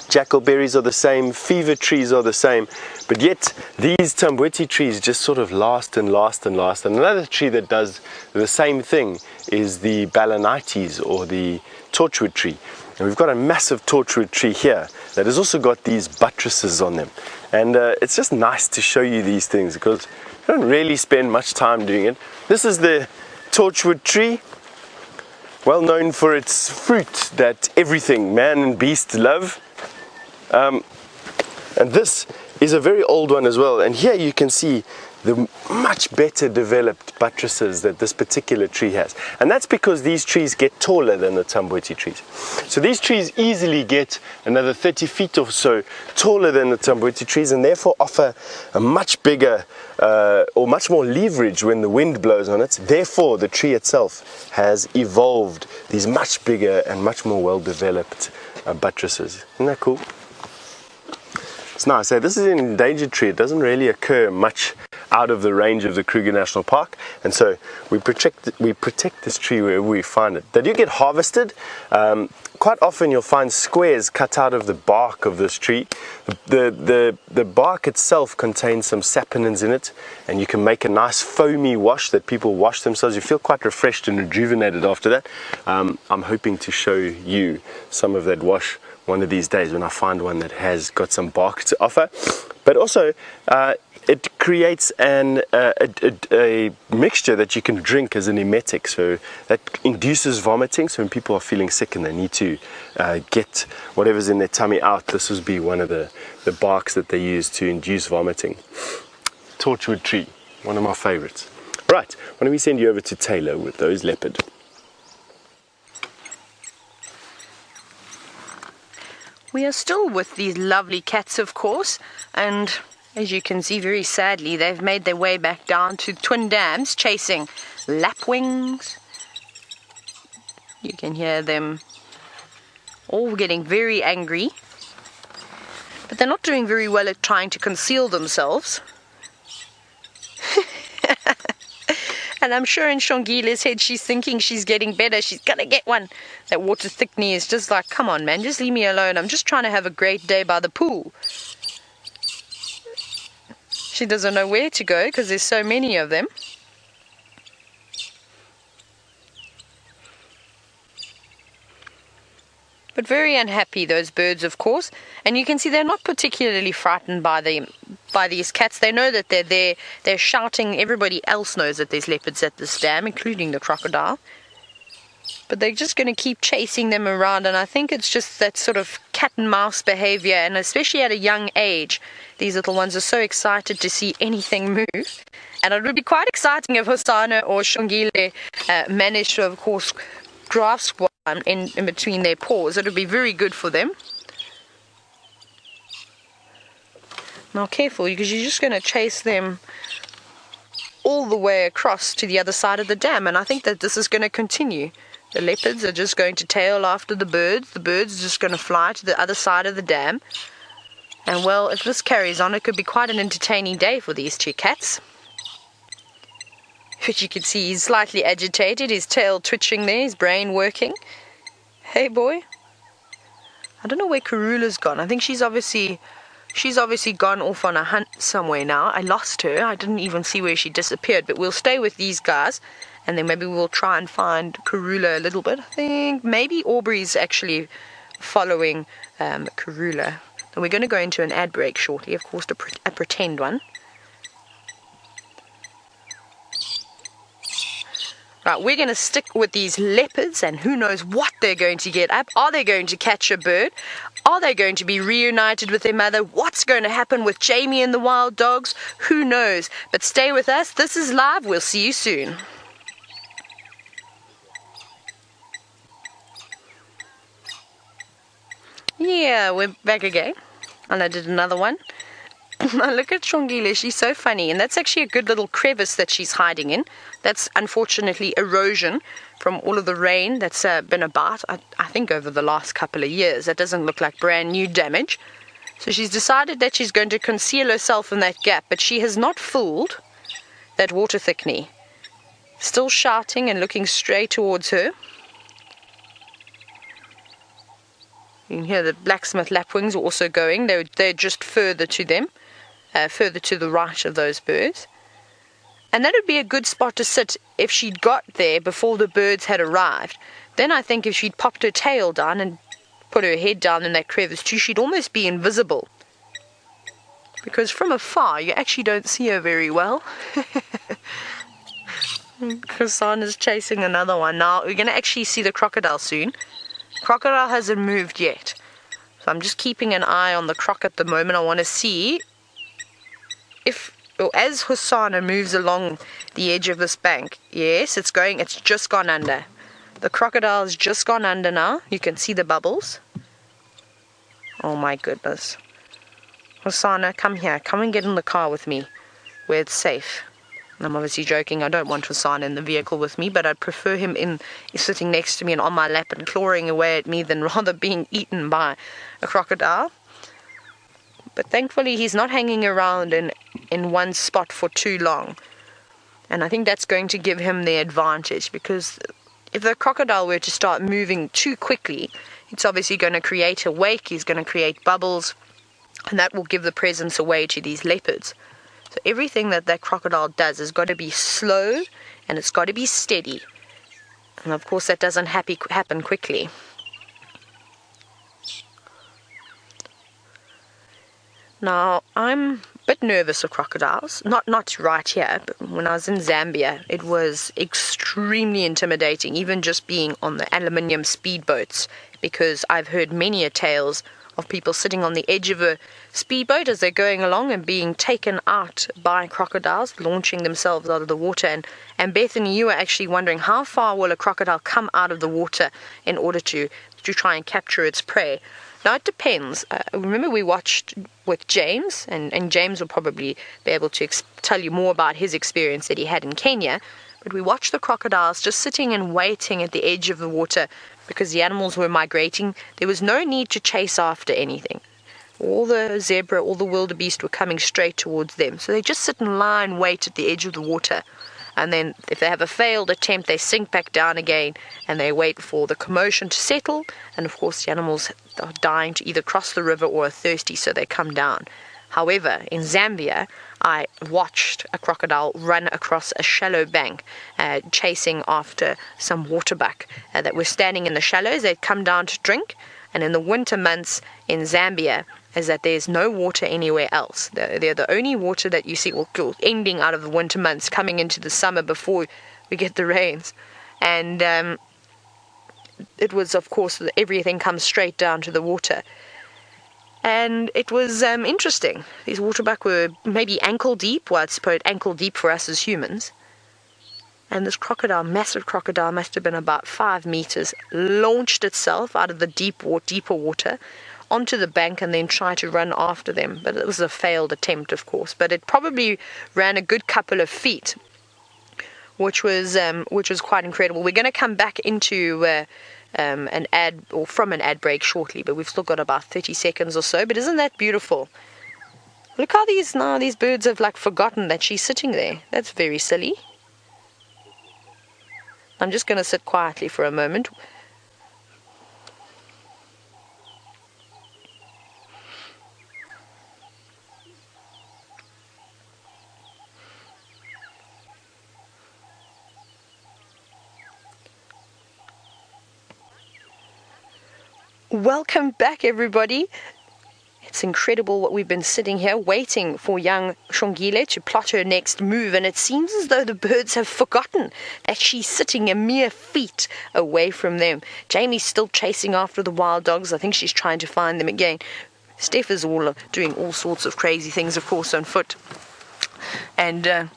Jackalberries are the same, fever trees are the same, but yet these tamboti trees just sort of last and last and last. And another tree that does the same thing is the balanites, or the torchwood tree. And we've got a massive torchwood tree here that has also got these buttresses on them. And it's just nice to show you these things because you don't really spend much time doing it. This is the torchwood tree, well known for its fruit that everything, man and beast, love. And this is a very old one as well, and here you can see the much better developed buttresses that this particular tree has, and that's because these trees get taller than the tamboti trees. So these trees easily get another 30 feet or so taller than the tamboti trees, and therefore offer a much bigger or much more leverage when the wind blows on it. Therefore the tree itself has evolved these much bigger and much more well developed buttresses. Isn't that cool? It's nice. This is an endangered tree. It doesn't really occur much out of the range of the Kruger National Park, and so we protect this tree wherever we find it. They do get harvested. Quite often you'll find squares cut out of the bark of this tree. The bark itself contains some saponins in it, and you can make a nice foamy wash that people wash themselves. You feel quite refreshed and rejuvenated after that. I'm hoping to show you some of that wash one of these days when I find one that has got some bark to offer. But also it creates a mixture that you can drink as an emetic, so that induces vomiting. So when people are feeling sick and they need to get whatever's in their tummy out, this would be one of the barks that they use to induce vomiting. Torchwood tree, one of my favorites. Right, why don't we send you over to Tayla with those leopard. We are still with these lovely cats, of course, and as you can see, very sadly, they've made their way back down to Twin Dams chasing lapwings. You can hear them all getting very angry, but they're not doing very well at trying to conceal themselves. And I'm sure in Xongile's head she's thinking she's getting better, she's gonna get one. That water thickney is just like, come on man, just leave me alone, I'm just trying to have a great day by the pool. She doesn't know where to go because there's so many of them. But very unhappy, those birds, of course. And you can see they're not particularly frightened by these cats. They know that they're there. They're shouting. Everybody else knows that there's leopards at this dam, including the crocodile. But they're just going to keep chasing them around. And I think it's just that sort of cat and mouse behavior. And especially at a young age, these little ones are so excited to see anything move. And it would be quite exciting if Hosana or Xongile managed to, of course, grasp one in between their paws. It would be very good for them. Now careful, because you're just going to chase them all the way across to the other side of the dam, and I think that this is going to continue. The leopards are just going to tail after the birds. The birds are just going to fly to the other side of the dam. And well, if this carries on, it could be quite an entertaining day for these two cats. But you can see he's slightly agitated, his tail twitching there, his brain working. Hey boy. I don't know where Karula's gone. I think she's obviously gone off on a hunt somewhere now. I lost her. I didn't even see where she disappeared. But we'll stay with these guys, and then maybe we'll try and find Karula a little bit. I think maybe Aubrey's actually following Karula. And we're going to go into an ad break shortly, of course, a pretend one. Right, we're going to stick with these leopards, and who knows what they're going to get up. Are they going to catch a bird? Are they going to be reunited with their mother? What's going to happen with Jamie and the wild dogs? Who knows? But stay with us. This is live. We'll see you soon. Yeah, we're back again. And I did another one. Now look at Xongile, she's so funny, and that's actually a good little crevice that she's hiding in. That's unfortunately erosion from all of the rain that's been about, I think over the last couple of years. That doesn't look like brand new damage. So she's decided that she's going to conceal herself in that gap, but she has not fooled that water thickney. Still shouting and looking straight towards her. You can hear the blacksmith lapwings are also going. They're just further to them. Further to the right of those birds. And that would be a good spot to sit if she'd got there before the birds had arrived. Then I think if she'd popped her tail down and put her head down in that crevice too, she'd almost be invisible. Because from afar, you actually don't see her very well. Hosana's chasing another one. Now, we're going to actually see the crocodile soon. Crocodile hasn't moved yet. So I'm just keeping an eye on the croc at the moment. I want to see as Hosana moves along the edge of this bank. Yes, it's just gone under. The crocodile has just gone under now. You can see the bubbles. Oh my goodness. Hosana, come here. Come and get in the car with me, where it's safe. And I'm obviously joking. I don't want Hosana in the vehicle with me, but I'd prefer him sitting next to me and on my lap and clawing away at me than rather being eaten by a crocodile. But thankfully he's not hanging around in one spot for too long. And I think that's going to give him the advantage, because if the crocodile were to start moving too quickly, it's obviously going to create a wake, he's going to create bubbles, and that will give the presence away to these leopards. So everything that crocodile does has got to be slow, and it's got to be steady. And of course that doesn't happen quickly. Now, I'm a bit nervous of crocodiles. Not right here, but when I was in Zambia, it was extremely intimidating, even just being on the aluminium speedboats, because I've heard many tales of people sitting on the edge of a speedboat as they're going along and being taken out by crocodiles, launching themselves out of the water. And Bethany, you were actually wondering how far will a crocodile come out of the water in order to try and capture its prey. Now, it depends. Remember we watched with James, and James will probably be able to tell you more about his experience that he had in Kenya, but we watched the crocodiles just sitting and waiting at the edge of the water because the animals were migrating. There was no need to chase after anything. All the zebra, all the wildebeest were coming straight towards them. So they just sit and lie and wait at the edge of the water. And then if they have a failed attempt, they sink back down again and they wait for the commotion to settle. And of course the animals are dying to either cross the river or are thirsty, so they come down. However, in Zambia, I watched a crocodile run across a shallow bank, chasing after some waterbuck that were standing in the shallows. They'd come down to drink, and in the winter months in Zambia, is that there's no water anywhere else. They're the only water that you see, ending out of the winter months, coming into the summer before we get the rains. And it was, of course, everything comes straight down to the water. And it was interesting. These waterbuck were maybe ankle deep. Well, I'd suppose ankle deep for us as humans. And this crocodile, massive crocodile, must have been about 5 meters, launched itself out of the deeper water onto the bank and then tried to run after them. But it was a failed attempt, of course. But it probably ran a good couple of feet which was quite incredible. We're going to come back into an ad, or from an ad break shortly, but we've still got about 30 seconds or so. But isn't that beautiful? Look how these birds have like forgotten that she's sitting there. That's very silly. I'm just going to sit quietly for a moment. Welcome back, everybody. It's incredible what we've been sitting here waiting for young Xongile to plot her next move, and it seems as though the birds have forgotten that she's sitting a mere feet away from them. Jamie's still chasing after the wild dogs. I think she's trying to find them again. Stef is doing all sorts of crazy things, of course, on foot. And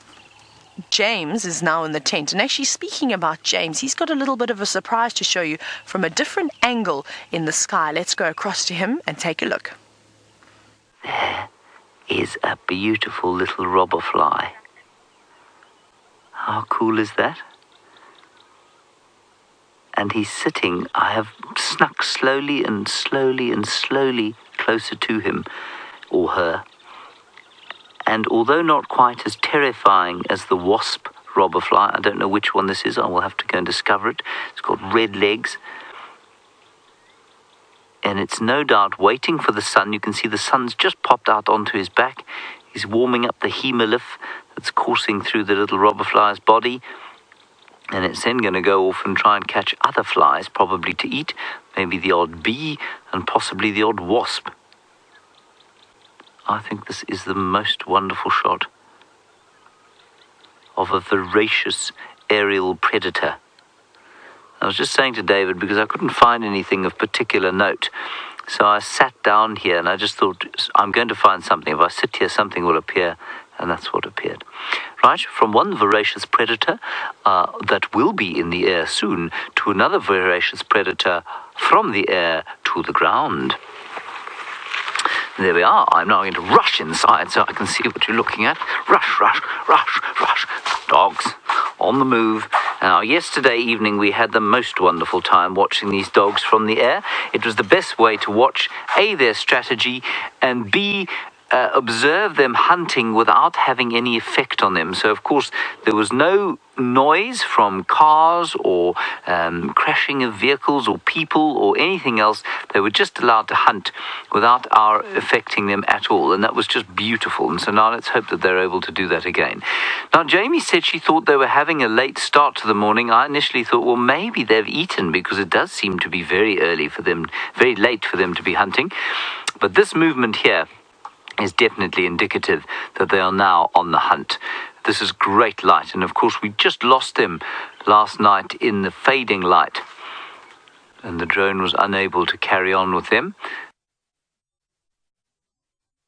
James is now in the tent. And actually, speaking about James, he's got a little bit of a surprise to show you from a different angle in the sky. Let's go across to him and take a look. There is a beautiful little robber fly. How cool is that? And he's sitting, I have snuck slowly and slowly and slowly closer to him, or her. And although not quite as terrifying as the wasp robber fly, I don't know which one this is, I will have to go and discover it. It's called Red Legs. And it's no doubt waiting for the sun. You can see the sun's just popped out onto his back. He's warming up the hemolymph that's coursing through the little robber fly's body. And it's then going to go off and try and catch other flies, probably to eat. Maybe the odd bee and possibly the odd wasp. I think this is the most wonderful shot of a voracious aerial predator. I was just saying to David, because I couldn't find anything of particular note, so I sat down here and I just thought, I'm going to find something. If I sit here, something will appear, and that's what appeared. Right, from one voracious predator that will be in the air soon, to another voracious predator from the air to the ground. There we are. I'm now going to rush inside so I can see what you're looking at. Rush, rush, rush, rush. Dogs on the move. Now, yesterday evening we had the most wonderful time watching these dogs from the air. It was the best way to watch, A, their strategy, and B, observe them hunting without having any effect on them. So, of course, there was no noise from cars or crashing of vehicles or people or anything else. They were just allowed to hunt without our affecting them at all, and that was just beautiful. And so now let's hope that they're able to do that again. Now, Jamie said she thought they were having a late start to the morning. I initially thought, well, maybe they've eaten, because it does seem to be very early for them, very late for them to be hunting. But this movement here is definitely indicative that they are now on the hunt. This is great light, and of course we just lost them last night in the fading light, and the drone was unable to carry on with them.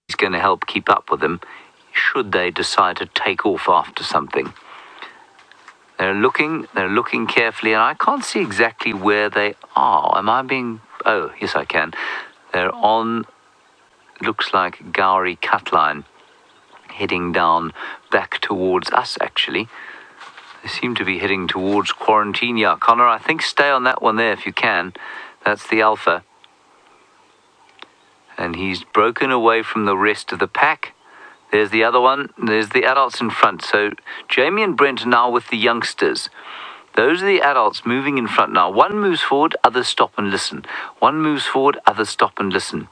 He's going to help keep up with them should they decide to take off after something. They're looking carefully, and I can't see exactly where they are. Am I being... Oh, yes I can. They're on... looks like Gowrie Cutline, heading down back towards us, actually. They seem to be heading towards quarantine. Yeah, Connor, I think stay on that one there if you can. That's the alpha. And he's broken away from the rest of the pack. There's the other one. There's the adults in front. So Jamie and Brent are now with the youngsters. Those are the adults moving in front now. One moves forward, others stop and listen. One moves forward, others stop and listen.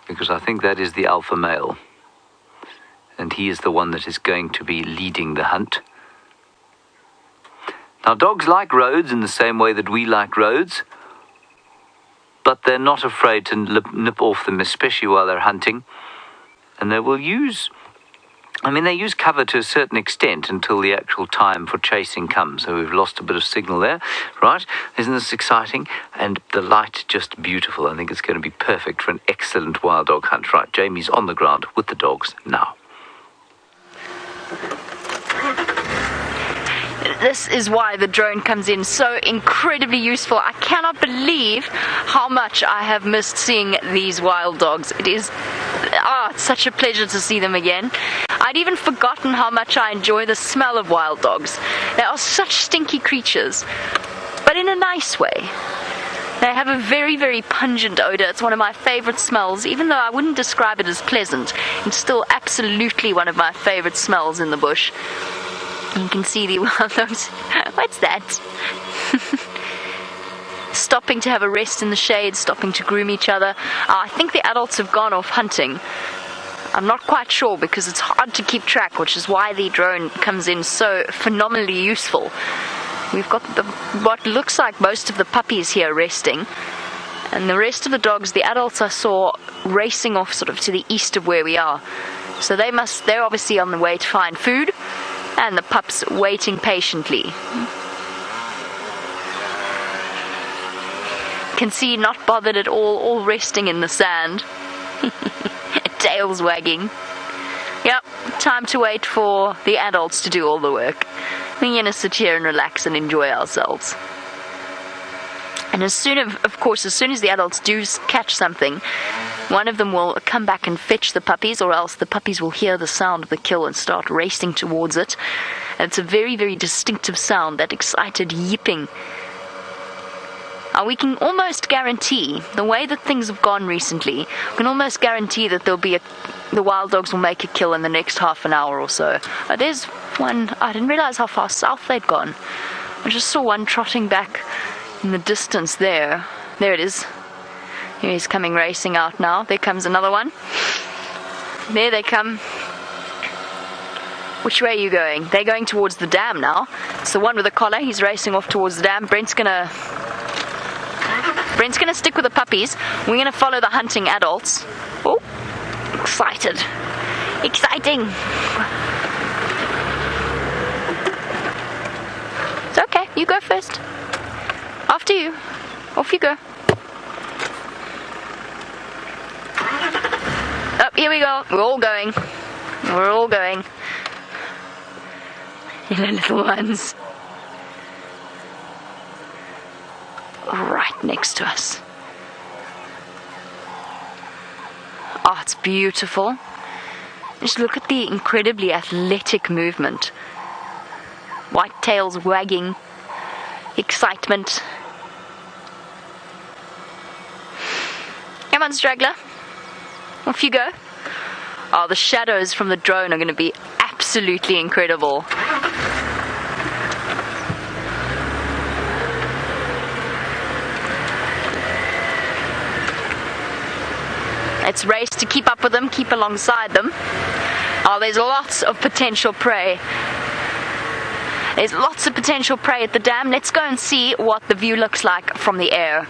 Because I think that is the alpha male, and he is the one that is going to be leading the hunt. Now, dogs like roads in the same way that we like roads, but they're not afraid to nip off them, especially while they're hunting, and they will use... they use cover to a certain extent until the actual time for chasing comes. So we've lost a bit of signal there, right? Isn't this exciting? And the light just beautiful. I think it's going to be perfect for an excellent wild dog hunt. Right, Jamie's on the ground with the dogs now. this is why the drone comes in so incredibly useful. I cannot believe how much I have missed seeing these wild dogs. It's such a pleasure to see them again. I'd even forgotten how much I enjoy the smell of wild dogs. They are such stinky creatures, but in a nice way. They have a very, very pungent odor. It's one of my favorite smells, even though I wouldn't describe it as pleasant. It's still absolutely one of my favorite smells in the bush. You can see the wild dogs. What's that? Stopping to have a rest in the shade, stopping to groom each other. I think the adults have gone off hunting. I'm not quite sure because it's hard to keep track, which is why the drone comes in so phenomenally useful. We've got what looks like most of the puppies here resting, and the rest of the dogs, the adults, I saw racing off sort of to the east of where we are. So they're obviously on the way to find food, and the pups waiting patiently. Can see not bothered at all resting in the sand. Tails wagging. Yep, time to wait for the adults to do all the work. We're going to sit here and relax and enjoy ourselves. And as soon as the adults do catch something, one of them will come back and fetch the puppies, or else the puppies will hear the sound of the kill and start racing towards it. And it's a very, very distinctive sound, that excited yipping. We can almost guarantee, the way that things have gone recently, we can almost guarantee that the wild dogs will make a kill in the next half an hour or so. There's one, I didn't realize how far south they'd gone. I just saw one trotting back in the distance there. There it is. Here he's coming racing out now. There comes another one. There they come. Which way are you going? They're going towards the dam now. It's the one with the collar. He's racing off towards the dam. Brent's gonna stick with the puppies. We're gonna follow the hunting adults. Oh, excited. Exciting. It's okay, you go first. After you. Off you go. Oh, here we go. We're all going. We're all going. The little ones. Right next to us. Oh, it's beautiful. Just look at the incredibly athletic movement. White tails wagging. Excitement. Come on, straggler. Off you go. Oh, the shadows from the drone are going to be absolutely incredible. Let's race to keep up with them, keep alongside them. Oh, there's lots of potential prey. There's lots of potential prey at the dam. Let's go and see what the view looks like from the air.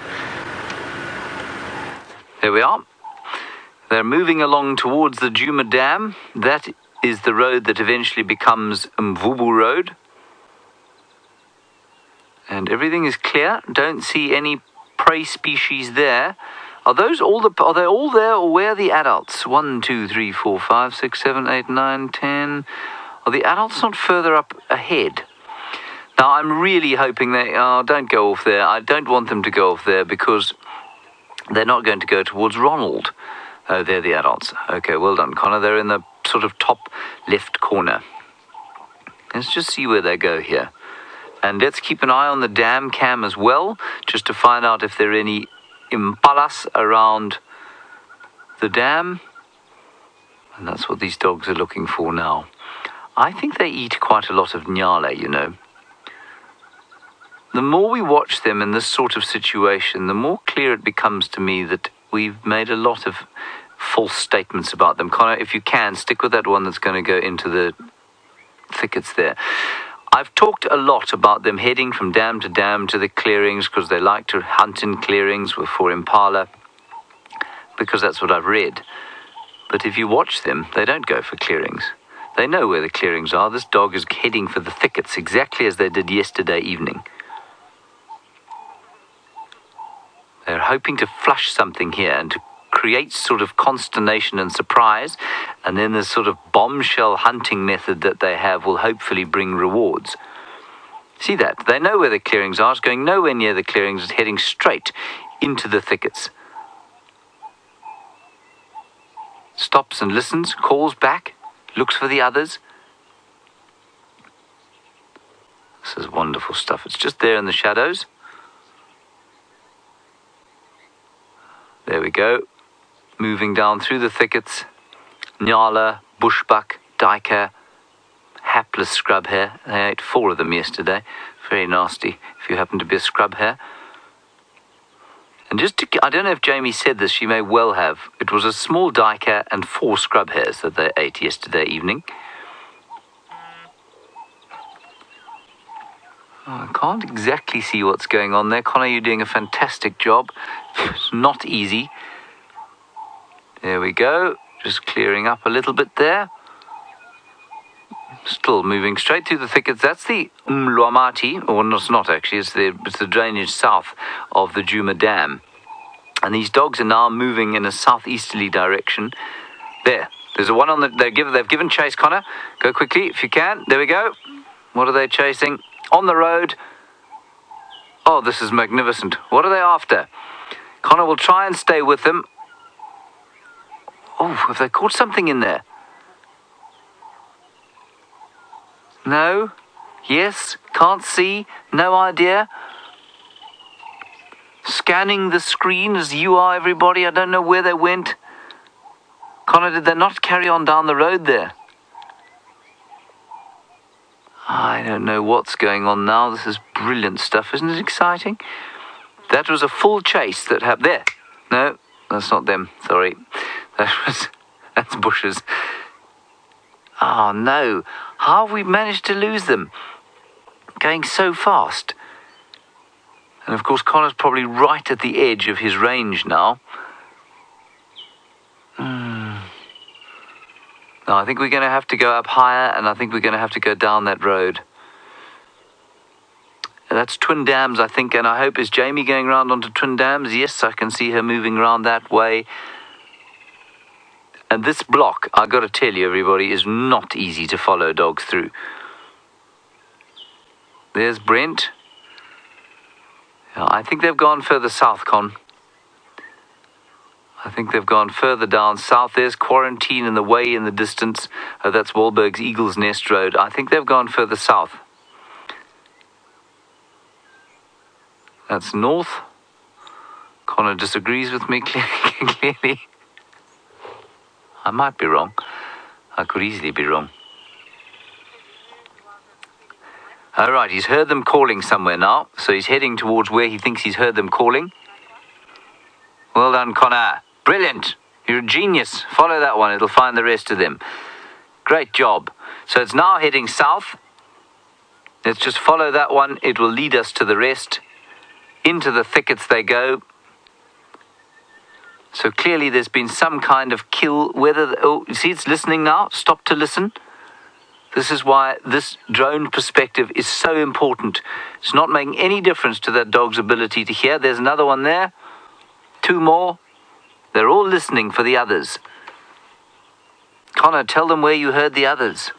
Here we are. They're moving along towards the Djuma Dam. That is the road that eventually becomes Mvubu Road. And everything is clear. Don't see any prey species there. Are they all there, or where are the adults? 1, 2, 3, 4, 5, 6, 7, 8, 9, 10. Are the adults not further up ahead? Now, I'm really hoping don't go off there. I don't want them to go off there because they're not going to go towards Ronald. Oh, they're the adults. Okay, well done, Connor. They're in the sort of top left corner. Let's just see where they go here. And let's keep an eye on the dam cam as well, just to find out if there are any impalas around the dam. And that's what these dogs are looking for now. I think they eat quite a lot of nyale, you know. The more we watch them in this sort of situation, the more clear it becomes to me that we've made a lot of false statements about them. Connor, if you can, stick with that one that's going to go into the thickets there. I've talked a lot about them heading from dam to the clearings because they like to hunt in clearings for impala, because that's what I've read. But if you watch them, they don't go for clearings. They know where the clearings are. This dog is heading for the thickets exactly as they did yesterday evening. They're hoping to flush something here and to create sort of consternation and surprise, and then this sort of bombshell hunting method that they have will hopefully bring rewards. See that? They know where the clearings are. It's going nowhere near the clearings. It's heading straight into the thickets. Stops and listens, calls back, looks for the others. This is wonderful stuff. It's just there in the shadows. There we go. Moving down through the thickets. Nyala, bushbuck, duiker, hapless scrub hare. They ate 4 of them yesterday. Very nasty if you happen to be a scrub hare. And I don't know if Jamie said this, she may well have. It was a small duiker and 4 scrub hares that they ate yesterday evening. I can't exactly see what's going on there. Connor, you're doing a fantastic job. It's not easy. There we go. Just clearing up a little bit there. Still moving straight through the thickets. That's the Mlwamati, or no, it's not actually. It's the drainage south of the Djuma Dam. And these dogs are now moving in a southeasterly direction. There's a one on the. They've given chase, Connor. Go quickly if you can. There we go. What are they chasing? On the road. Oh, this is magnificent. What are they after? Connor will try and stay with them. Oh, have they caught something in there? No? Yes? Can't see? No idea? Scanning the screen as you are, everybody. I don't know where they went. Connor, did they not carry on down the road there? I don't know what's going on now. This is brilliant stuff. Isn't it exciting? That was a full chase that happened. There. No, that's not them. Sorry. That's bushes. Oh, no. How have we managed to lose them? Going so fast. And, of course, Connor's probably right at the edge of his range now. No, I think we're going to have to go up higher, and I think we're going to have to go down that road. And that's Twin Dams, I think, and I hope, is Jamie going round onto Twin Dams? Yes, I can see her moving around that way. And this block, I've got to tell you, everybody, is not easy to follow dogs through. There's Brent. I think they've gone further south, Con. I think they've gone further down south. There's Quarantine in the way in the distance. That's Wahlberg's Eagle's Nest Road. I think they've gone further south. That's north. Connor disagrees with me clearly. I might be wrong. I could easily be wrong. All right, he's heard them calling somewhere now, so he's heading towards where he thinks he's heard them calling. Well done, Connor. Brilliant. You're a genius. Follow that one. It'll find the rest of them. Great job. So it's now heading south. Let's just follow that one. It will lead us to the rest. Into the thickets they go. So clearly there's been some kind of kill. You see, it's listening now. Stop to listen. This is why this drone perspective is so important. It's not making any difference to that dog's ability to hear. There's another one there. 2 more. They're all listening for the others. Connor, tell them where you heard the others.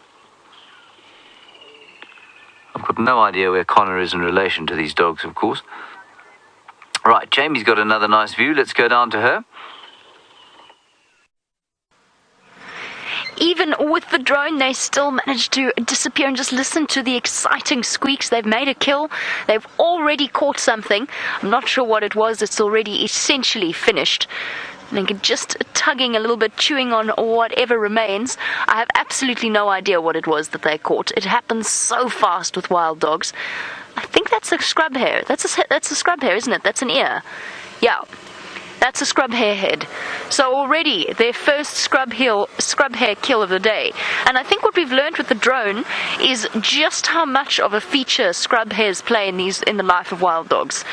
I've got no idea where Connor is in relation to these dogs, of course. Right, Jamie's got another nice view. Let's go down to her. Even with the drone, they still managed to disappear and just listen to the exciting squeaks. They've made a kill. They've already caught something. I'm not sure what it was. It's already essentially finished. I think just tugging a little bit, chewing on whatever remains. I have absolutely no idea what it was that they caught. It happens so fast with wild dogs. I think that's a scrub hare. That's a scrub hare, isn't it? That's an ear. Yeah. That's a scrub hare head. So already their first scrub hare kill of the day. And I think what we've learned with the drone is just how much of a feature scrub hares play in the life of wild dogs.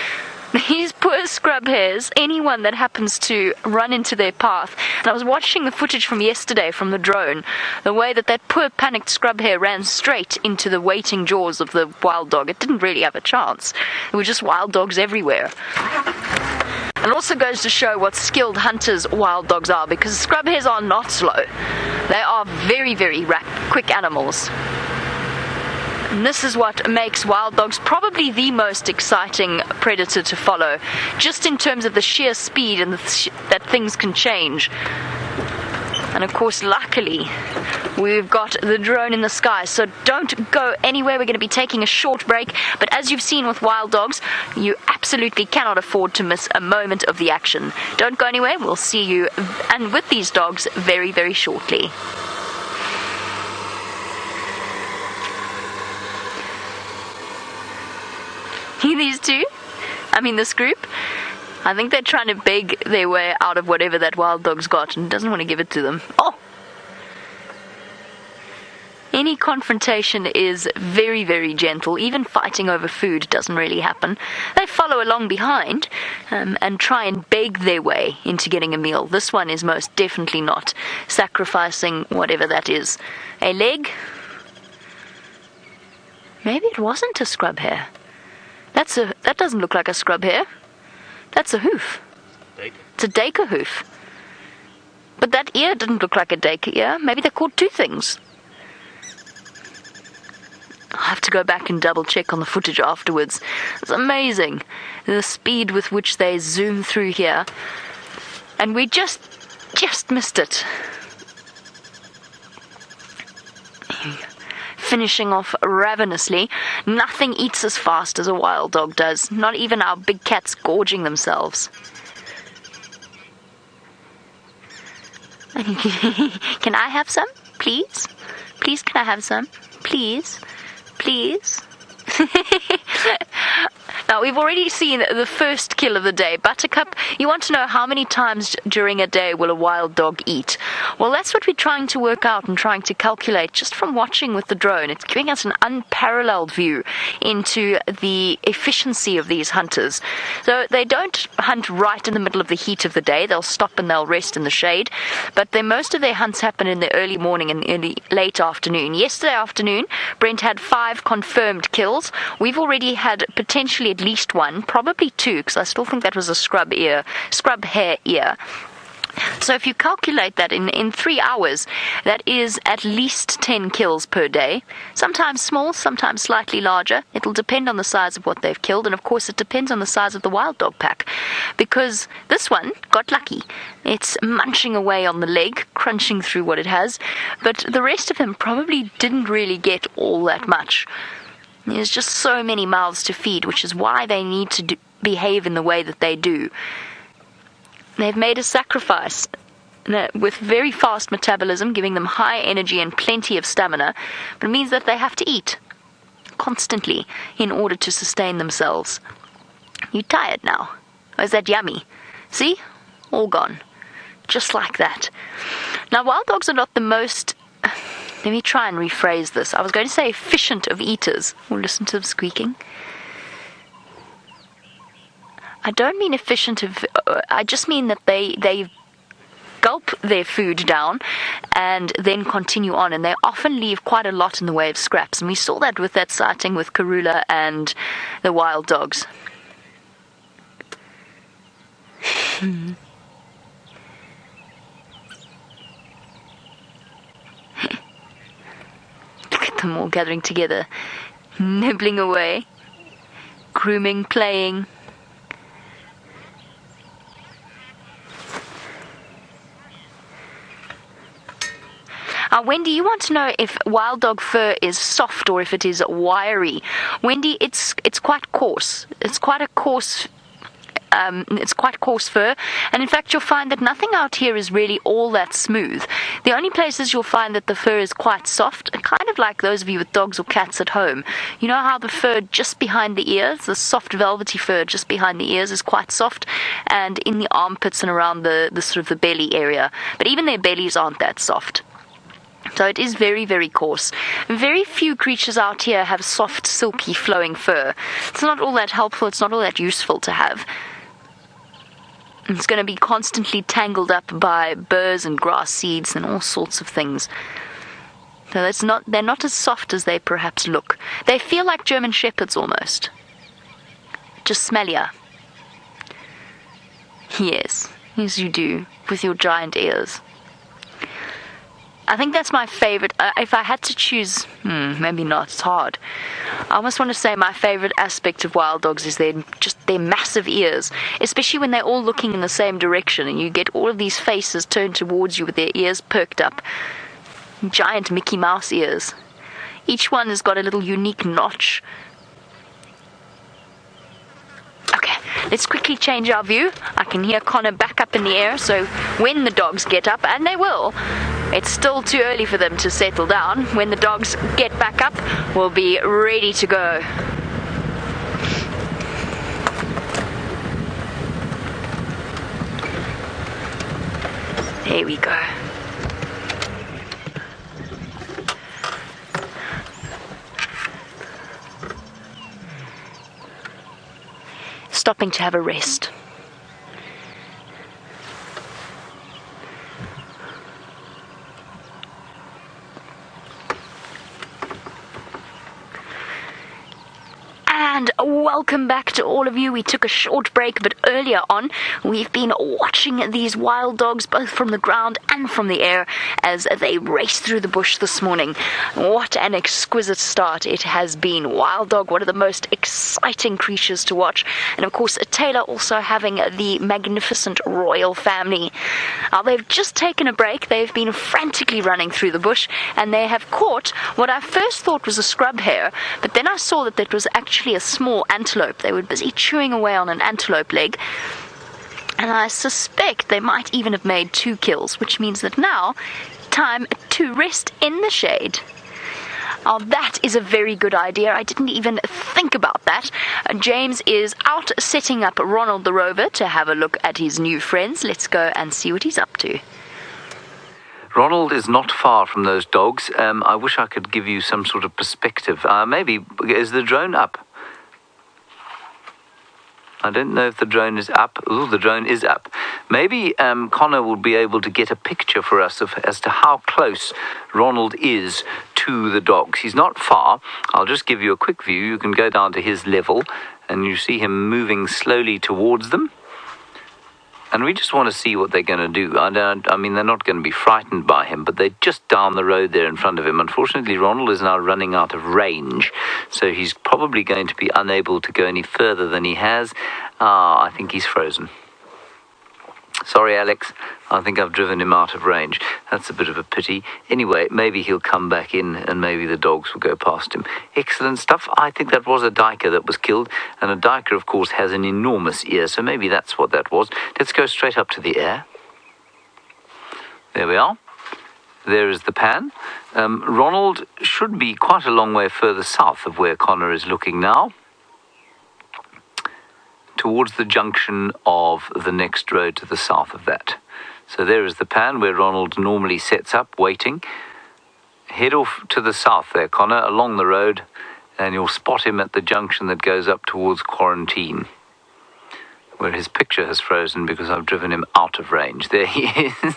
These poor scrub hares, anyone that happens to run into their path. And I was watching the footage from yesterday from the drone, the way that poor panicked scrub hare ran straight into the waiting jaws of the wild dog. It didn't really have a chance. There were just wild dogs everywhere. And it also goes to show what skilled hunters wild dogs are, because scrub hares are not slow. They are very, very quick animals. And this is what makes wild dogs probably the most exciting predator to follow, just in terms of the sheer speed and that things can change. And of course, luckily, we've got the drone in the sky, so don't go anywhere. We're going to be taking a short break, but as you've seen with wild dogs, you absolutely cannot afford to miss a moment of the action. Don't go anywhere. We'll see you and with these dogs very, very shortly. These two, this group, I think they're trying to beg their way out of whatever that wild dog's got and doesn't want to give it to them. Oh! Any confrontation is very, very gentle. Even fighting over food doesn't really happen. They follow along behind and try and beg their way into getting a meal. This one is most definitely not sacrificing whatever that is. A leg? Maybe it wasn't a scrub hare. That doesn't look like a scrub hare. That's a hoof. It's a duiker hoof. But that ear didn't look like a duiker ear. Maybe they caught two things. I'll have to go back and double check on the footage afterwards. It's amazing, the speed with which they zoom through here. And we just missed it. Finishing off ravenously. Nothing eats as fast as a wild dog does. Not even our big cats gorging themselves. Can I have some? Please? Please, can I have some? Please? Please? Now, we've already seen the first kill of the day. Buttercup, you want to know how many times during a day will a wild dog eat? Well, that's what we're trying to work out and trying to calculate just from watching with the drone. It's giving us an unparalleled view into the efficiency of these hunters. So they don't hunt right in the middle of the heat of the day. They'll stop and they'll rest in the shade. But most of their hunts happen in the early morning and early late afternoon. Yesterday afternoon, Brent had 5 confirmed kills. We've already had potentially at least one, probably 2, because I still think that was a scrub hare ear. So if you calculate that in 3 hours, that is at least 10 kills per day. Sometimes small, sometimes slightly larger. It'll depend on the size of what they've killed, and of course it depends on the size of the wild dog pack. Because this one got lucky. It's munching away on the leg, crunching through what it has, but the rest of them probably didn't really get all that much. There's just so many mouths to feed, which is why they need to behave in the way that they do. They've made a sacrifice with very fast metabolism, giving them high energy and plenty of stamina, but it means that they have to eat constantly in order to sustain themselves. You tired now? Or is that yummy? See? All gone. Just like that. Now, wild dogs are not the most... Let me try and rephrase this. I was going to say efficient of eaters. We'll listen to them squeaking. I don't mean efficient of... I just mean that they gulp their food down and then continue on. And they often leave quite a lot in the way of scraps. And we saw that with that sighting with Karula and the wild dogs. Them all gathering together, nibbling away, grooming, playing. Wendy, you want to know if wild dog fur is soft or if it is wiry. Wendy, it's quite coarse. It's quite coarse fur, and in fact you'll find that nothing out here is really all that smooth. The only places you'll find that the fur is quite soft, kind of like those of you with dogs or cats at home. You know how the fur just behind the ears, the soft velvety fur just behind the ears is quite soft, and in the armpits and around the sort of the belly area. But even their bellies aren't that soft. So it is very, very coarse. Very few creatures out here have soft, silky, flowing fur. It's not all that helpful, it's not all that useful to have. It's going to be constantly tangled up by burrs and grass seeds and all sorts of things. So they're not as soft as they perhaps look. They feel like German shepherds almost. Just smellier. Yes, you do, with your giant ears. I think that's my favorite. If I had to choose, maybe not, it's hard. I almost want to say my favorite aspect of wild dogs is their massive ears, especially when they're all looking in the same direction and you get all of these faces turned towards you with their ears perked up. Giant Mickey Mouse ears. Each one has got a little unique notch. Okay, let's quickly change our view. I can hear Connor back up in the air, so when the dogs get up, and they will, it's still too early for them to settle down. When the dogs get back up, we'll be ready to go. There we go. Stopping to have a rest. And welcome back to all of you. We took a short break, but earlier on we've been watching these wild dogs both from the ground and from the air as they race through the bush this morning. What an exquisite start it has been. Wild dog, one of the most exciting creatures to watch. And of course, Tayla also having the magnificent royal family. Now, they've just taken a break. They've been frantically running through the bush and they have caught what I first thought was a scrub hare, but then I saw that it was actually a small antelope. They were busy chewing away on an antelope leg, and I suspect they might even have made 2 kills, which means that now time to rest in the shade. Oh, that is a very good idea. I didn't even think about that. James is out setting up Ronald the Rover to have a look at his new friends. Let's go and see what he's up to. Ronald is not far from those dogs. I wish I could give you some sort of perspective. Maybe, is the drone up? I don't know if the drone is up. Ooh, the drone is up. Maybe Connor will be able to get a picture for us as to how close Ronald is to the dogs. He's not far. I'll just give you a quick view. You can go down to his level and you see him moving slowly towards them. And we just want to see what they're going to do. I mean, they're not going to be frightened by him, but they're just down the road there in front of him. Unfortunately, Ronald is now running out of range, so he's probably going to be unable to go any further than he has. I think he's frozen. Sorry, Alex. I think I've driven him out of range. That's a bit of a pity. Anyway, maybe he'll come back in and maybe the dogs will go past him. Excellent stuff. I think that was a duiker that was killed. And a duiker, of course, has an enormous ear, so maybe that's what that was. Let's go straight up to the air. There we are. There is the pan. Ronald should be quite a long way further south of where Connor is looking now, towards the junction of the next road to the south of that. So there is the pan where Ronald normally sets up, waiting. Head off to the south there, Connor, along the road, and you'll spot him at the junction that goes up towards Quarantine, where his picture has frozen because I've driven him out of range. There he is.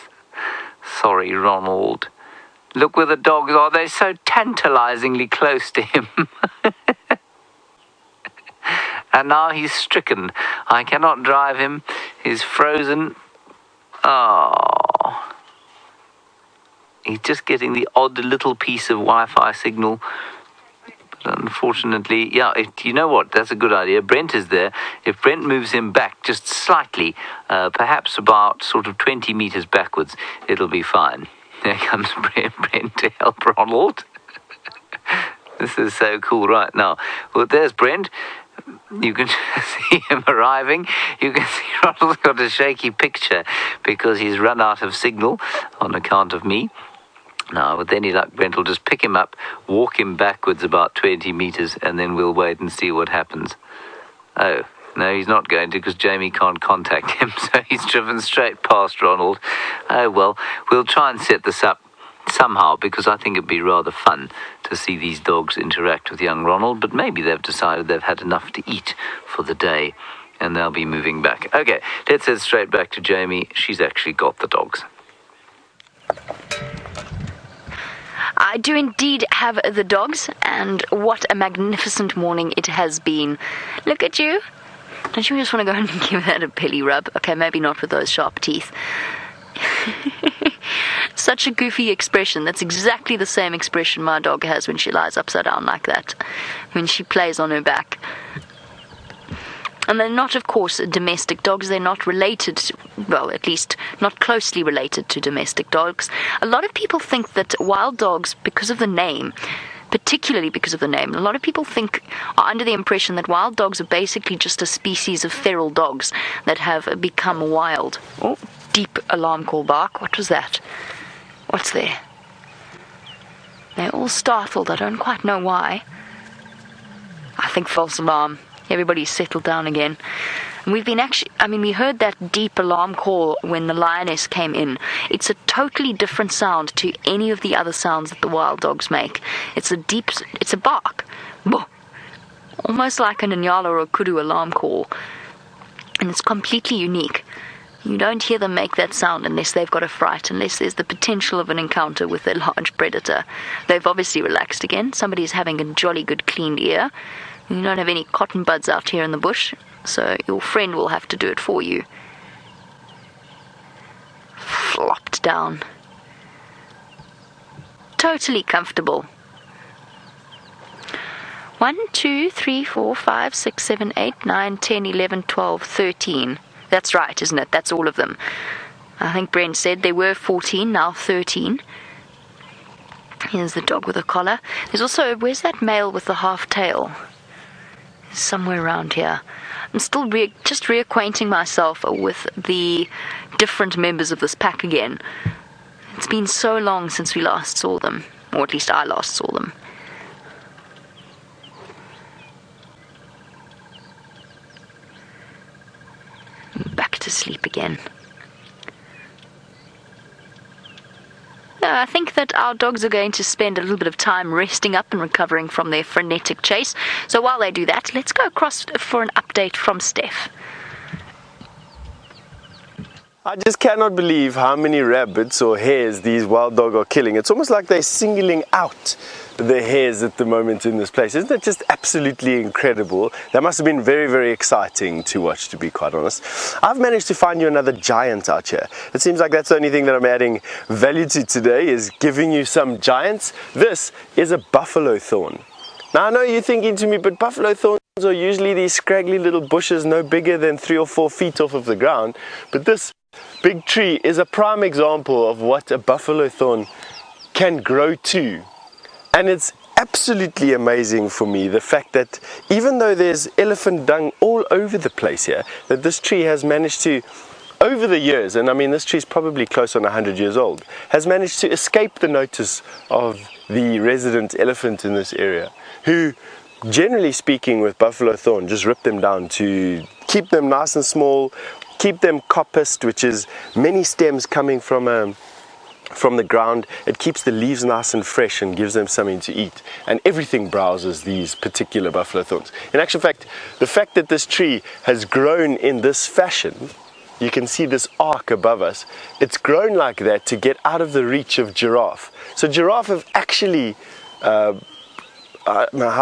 Sorry, Ronald. Look where the dogs are. They're so tantalizingly close to him. And now he's stricken. I cannot drive him. He's frozen. Oh. He's just getting the odd little piece of Wi-Fi signal. But unfortunately, you know what? That's a good idea. Brent is there. If Brent moves him back just slightly, perhaps about sort of 20 meters backwards, it'll be fine. There comes Brent to help Ronald. This is so cool right now. Well, there's Brent. You can see him arriving. You can see Ronald's got a shaky picture because he's run out of signal on account of me. Now, with any luck, Brent will just pick him up, walk him backwards about 20 meters, and then we'll wait and see what happens. Oh, no, he's not going to because Jamie can't contact him, so he's driven straight past Ronald. Oh, well, we'll try and set this up somehow, because I think it'd be rather fun to see these dogs interact with young Ronald, but maybe they've decided they've had enough to eat for the day and they'll be moving back. Okay, let's head straight back to Jamie. She's actually got the dogs. I do indeed have the dogs, and what a magnificent morning it has been. Look at you. Don't you just want to go and give that a belly rub? Okay, maybe not with those sharp teeth. such a goofy expression. That's exactly the same expression my dog has when she lies upside down like that, when she plays on her back. And they're not, of course, domestic dogs. They're not related, well, at least not closely related to domestic dogs. A lot of people think that wild dogs, because of the name, particularly because of the name, a lot of people are under the impression that wild dogs are basically just a species of feral dogs that have become wild. Oh, deep alarm call bark. What was that? What's there? They're all startled. I don't quite know why. I think false alarm. Everybody's settled down again. And we've been we heard that deep alarm call when the lioness came in. It's a totally different sound to any of the other sounds that the wild dogs make. It's a bark. Almost like an Nyala or a kudu alarm call. And it's completely unique. You don't hear them make that sound unless they've got a fright, unless there's the potential of an encounter with a large predator. They've obviously relaxed again. Somebody's having a jolly good cleaned ear. You don't have any cotton buds out here in the bush, so your friend will have to do it for you. Flopped down. Totally comfortable. 1, 2, 3, 4, 5, 6, 7, 8, 9, 10, 11, 12, 13. That's right, isn't it? That's all of them. I think Brent said there were 14, now 13. Here's the dog with a collar. There's also, where's that male with the half tail? Somewhere around here. I'm still just reacquainting myself with the different members of this pack again. It's been so long since we last saw them, or at least I last saw them. Back to sleep again. I think that our dogs are going to spend a little bit of time resting up and recovering from their frenetic chase. So while they do that, let's go across for an update from Stef. I just cannot believe how many rabbits or hares these wild dogs are killing. It's almost like they're singling out the hares at the moment in this place. Isn't it just absolutely incredible? That must have been very, very exciting to watch, to be quite honest. I've managed to find you another giant out here. It seems like that's the only thing that I'm adding value to today, is giving you some giants. This is a buffalo thorn. Now I know you're thinking to me, but buffalo thorns are usually these scraggly little bushes no bigger than 3 or 4 feet off of the ground. But this big tree is a prime example of what a buffalo thorn can grow to. And it's absolutely amazing for me, the fact that even though there's elephant dung all over the place here, that this tree has managed to, over the years, and I mean this tree is probably close on 100 years old, has managed to escape the notice of the resident elephant in this area, who, generally speaking with buffalo thorn, just rip them down to keep them nice and small, keep them coppiced, which is many stems coming from the ground. It keeps the leaves nice and fresh and gives them something to eat. And everything browses these particular buffalo thorns. In actual fact, the fact that this tree has grown in this fashion, you can see this arc above us, it's grown like that to get out of the reach of giraffe. So giraffe have actually, how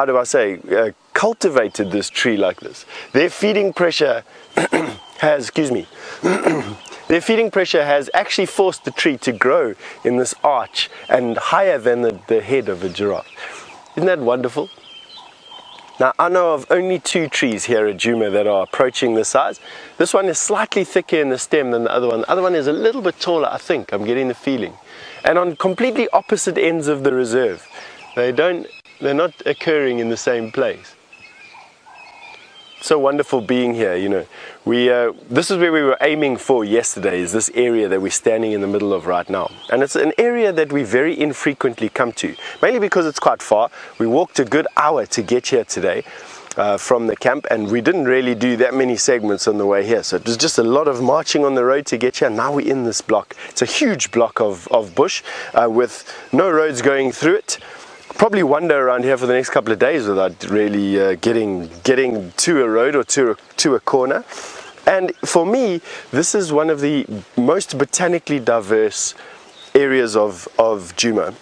do I say, cultivated this tree like this. Their feeding pressure has, their feeding pressure has actually forced the tree to grow in this arch and higher than the head of a giraffe. Isn't that wonderful? Now I know of only 2 trees here at Djuma that are approaching this size. This one is slightly thicker in the stem than the other one. The other one is a little bit taller, I think. I'm getting the feeling. And on completely opposite ends of the reserve. They're not occurring in the same place. So wonderful being here, you know. This is where we were aiming for yesterday, is this area that we're standing in the middle of right now. And it's an area that we very infrequently come to, mainly because it's quite far. We walked a good hour to get here today from the camp, and we didn't really do that many segments on the way here. So it was just a lot of marching on the road to get here. Now we're in this block. It's a huge block of bush with no roads going through it. Probably wander around here for the next couple of days without really getting to a road or to a corner. And for me, this is one of the most botanically diverse areas of Djuma.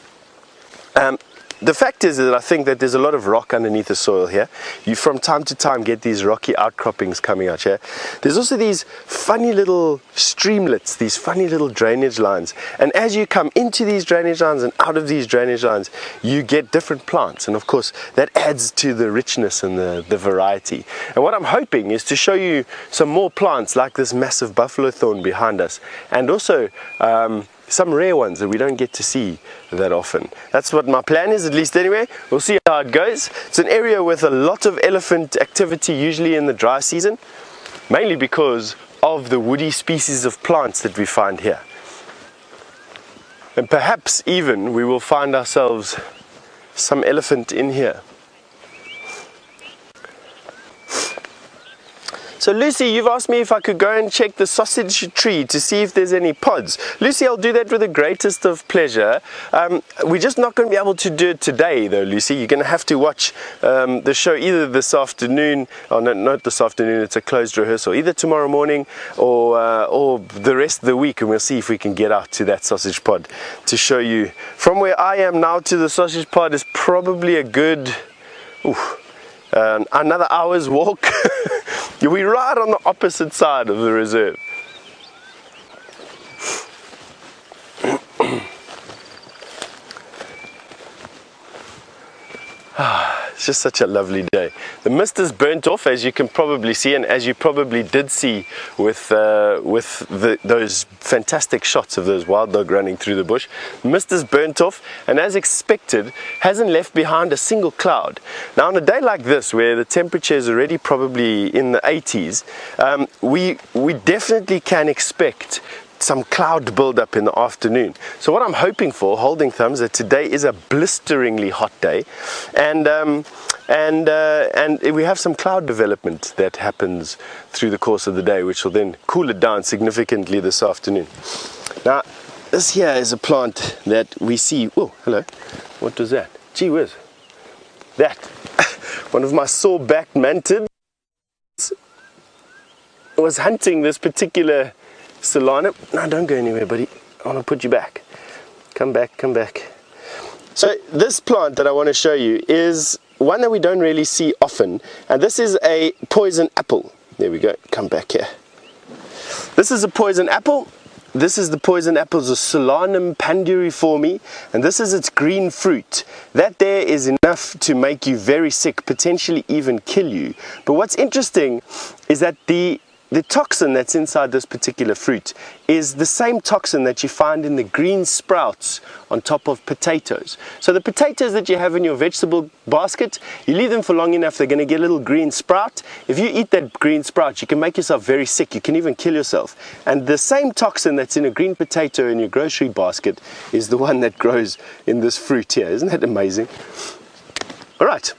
the fact is that I think that there's a lot of rock underneath the soil here. You from time to time get these rocky outcroppings coming out here. There's also these funny little streamlets, these funny little drainage lines. And as you come into these drainage lines and out of these drainage lines, you get different plants. And of course, that adds to the richness and the variety. And what I'm hoping is to show you some more plants like this massive buffalo thorn behind us. And also, some rare ones that we don't get to see that often. That's what my plan is, at least anyway. We'll see how it goes. It's an area with a lot of elephant activity, usually in the dry season, mainly because of the woody species of plants that we find here. And perhaps even we will find ourselves some elephant in here. So Lucy, you've asked me if I could go and check the sausage tree to see if there's any pods. Lucy, I'll do that with the greatest of pleasure. We're just not going to be able to do it today though, Lucy. You're going to have to watch the show either this afternoon, or no, not this afternoon, it's a closed rehearsal, either tomorrow morning or the rest of the week, and we'll see if we can get out to that sausage pod to show you. From where I am now to the sausage pod is probably a good another hour's walk. We're right on the opposite side of the reserve. It's just such a lovely day. The mist is burnt off, as you can probably see, and as you probably did see with those fantastic shots of those wild dog running through the bush. The mist is burnt off, and as expected, hasn't left behind a single cloud. Now, on a day like this, where the temperature is already probably in the 80s, we definitely can expect some cloud build-up in the afternoon. So what I'm hoping for, holding thumbs, that today is a blisteringly hot day, and we have some cloud development that happens through the course of the day, which will then cool it down significantly this afternoon. Now, this here is a plant that we see. Oh, hello. What was that? Gee whiz. That. One of my sore-backed mantids was hunting this particular Solana. No, don't go anywhere, buddy. I want to put you back. Come back, come back. So this plant that I want to show you is one that we don't really see often, and this is a poison apple. There we go. Come back here. This is a poison apple. This is the poison apples of Solanum panduriforme, and this is its green fruit. That there is enough to make you very sick, potentially even kill you. But what's interesting is that the toxin that's inside this particular fruit is the same toxin that you find in the green sprouts on top of potatoes. So the potatoes that you have in your vegetable basket, you leave them for long enough, they're going to get a little green sprout. If you eat that green sprout, you can make yourself very sick. You can even kill yourself. And the same toxin that's in a green potato in your grocery basket is the one that grows in this fruit here. Isn't that amazing? All right.